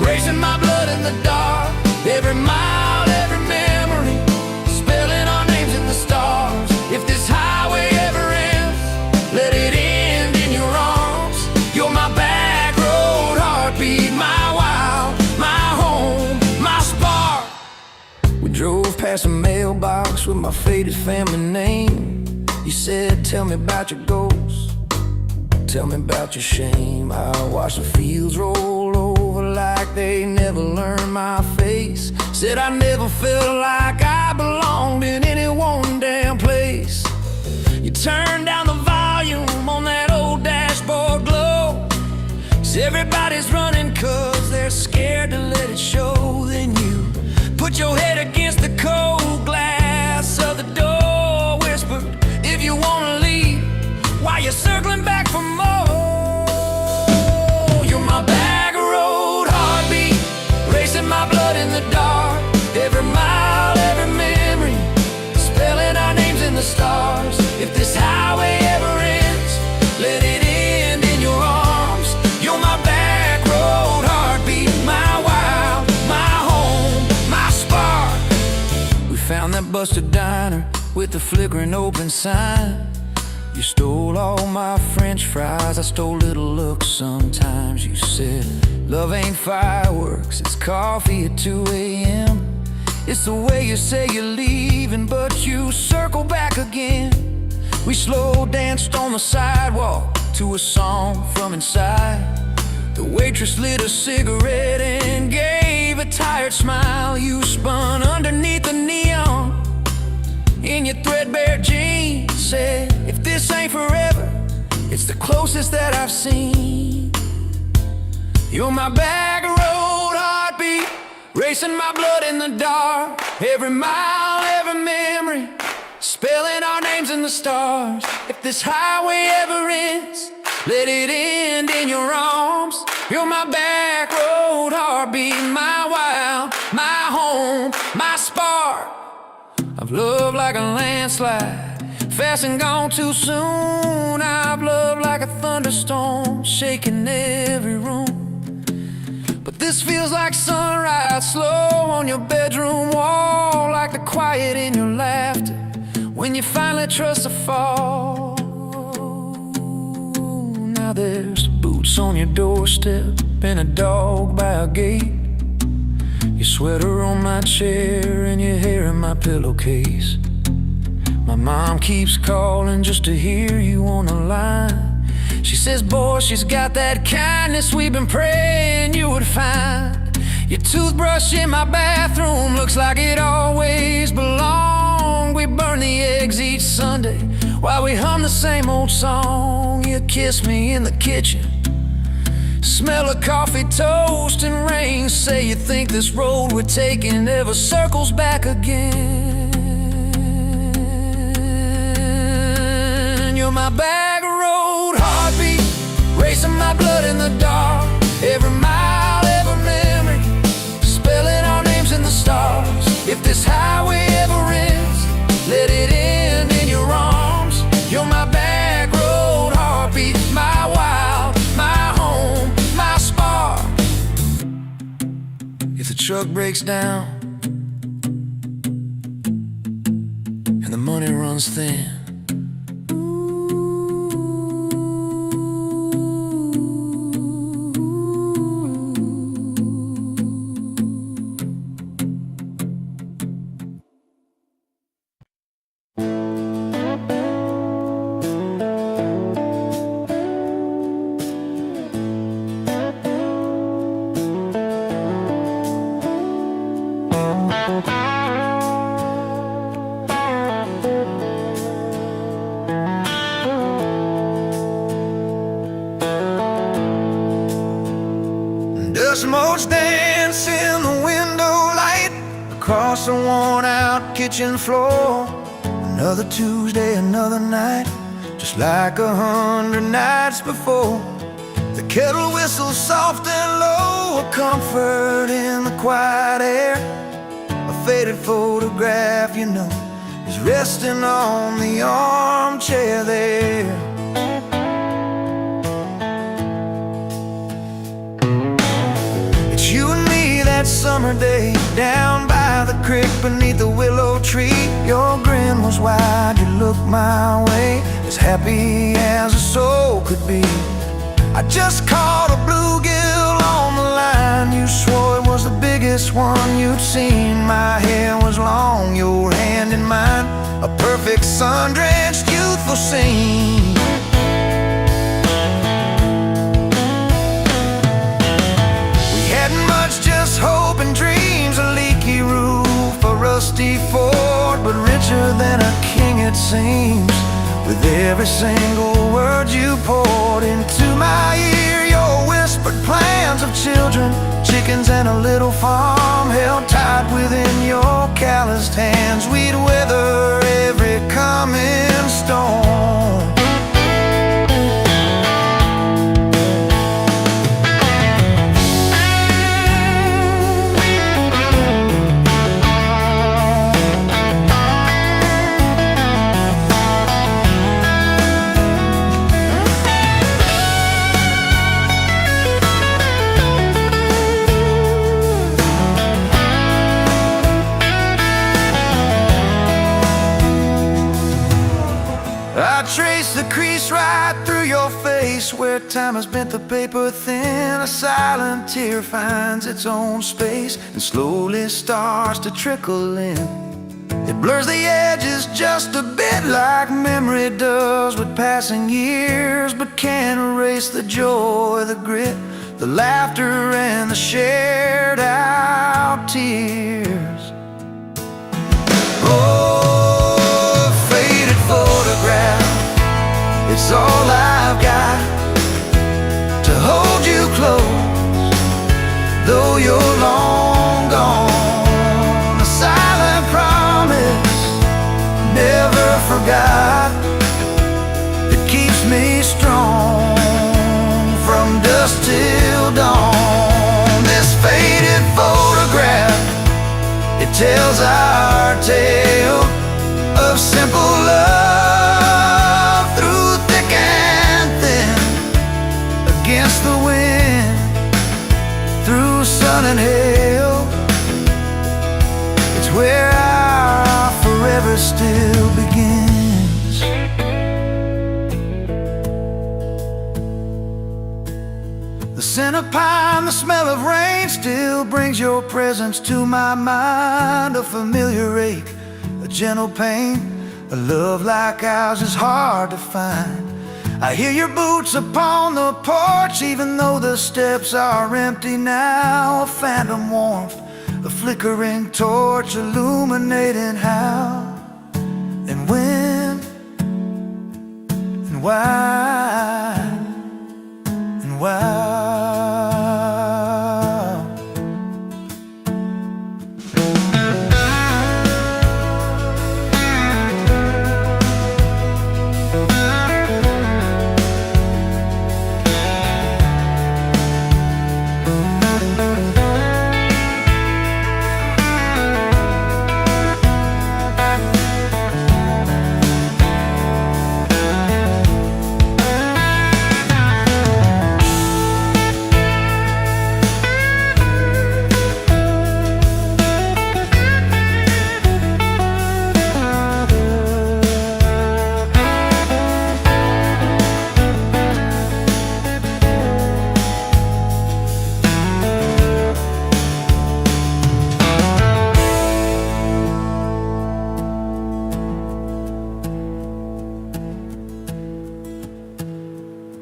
racing my blood in the dark. Every mile, every memory, spelling our names in the stars. If this highway ever ends, let it end in your arms. You're my back road heartbeat, my wild, my home, my spark. We drove past a mailbox with my faded family name. You said, tell me about your goals, tell me about your shame. I watched the fields roll over like they never learned my face. Said I never felt like I belonged in any one damn place. You turned down the volume on that old dashboard glow. 'Cause everybody's running 'cause they're scared to let it show. Then you put your head against the cold glass of the door, whispered, if you wanna leave, while you're circling back for more. You're my bag of road heartbeat, racing my blood in the dark. Every mile, every memory, spelling our names in the stars. If this highway ever ends, let it end in your arms. You're my back road heartbeat, my wild, my home, my spark. We found that busted diner with the flickering open sign. You stole all my French fries, I stole little looks sometimes. You said, love ain't fireworks, it's coffee at 2 a.m. It's the way you say you're leaving, but you circle back again. We slow danced on the sidewalk to a song from inside. The waitress lit a cigarette and gave a tired smile. You spun underneath the neon in your threadbare jeans. Said, if this ain't forever, it's the closest that I've seen. You're my bag of road heartbeat, racing my blood in the dark. Every mile, every memory, spelling our names in the stars. If this highway ever ends, let it end in your arms. You're my back road heartbeat, my wild, my home, my spark. I've loved like a landslide, fast and gone too soon. I've loved like a thunderstorm, shaking every room. But this feels like sunrise, slow on your bedroom wall, like the quiet in your laughter when you finally trust a fall. Now there's boots on your doorstep and a dog by a gate. Your sweater on my chair and your hair in my pillowcase. My mom keeps calling just to hear you on the line. She says, boy, she's got that kindness we've been praying you would find. Your toothbrush in my bathroom looks like it always belonged. We burn the eggs each Sunday while we hum the same old song. You kiss me in the kitchen, smell of coffee, toast, and rain. Say you think this road we're taking never circles back again. You're my bag of road heartbeat, racing my blood in the dark. Every mile, every memory, spelling our names in the stars. If this highway ever ends, let it end in your arms. You're my back road heartbeat, my wild, my home, my spark. If the truck breaks down and the money runs thin, remotes dance in the window light across the worn-out kitchen floor. Another Tuesday, another night, just like 100 nights before. The kettle whistles soft and low, a comfort in the quiet air. A faded photograph, you know, is resting on the armchair there. It's you and me that summer day, down by the creek beneath the willow tree. Your grin was wide, you looked my way, as happy as a soul could be. I just caught a bluegill on the line. You swore it was the biggest one you'd seen. My hair was long, your hand in mine, a perfect sun-drenched youthful scene. We hadn't much, just hope and dreams, a leaky roof, a rusty Ford, but richer than a king it seems. With every single word you poured into my ear, your whispered plans of children, chickens and a little farm held tight within your calloused hands. We'd weather every coming storm. I trace the crease right through your face, where time has bent the paper thin. A silent tear finds its own space and slowly starts to trickle in. It blurs the edges just a bit, like memory does with passing years, but can't erase the joy, the grit, the laughter and the shared out tears. Oh, faded photograph, it's all I've got to hold you close, though you're long gone. A silent promise, never forgot, that keeps me strong from dusk till dawn. This faded photograph, it tells our tale of simple love through thick and thin, against the wind, through sun and hail. It's where our forever still begins. The scent of pine, the smell of rain still brings your presence to my mind. A familiar ache, a gentle pain, a love like ours is hard to find. I hear your boots upon the porch, even though the steps are empty now. A phantom warmth, a flickering torch illuminating how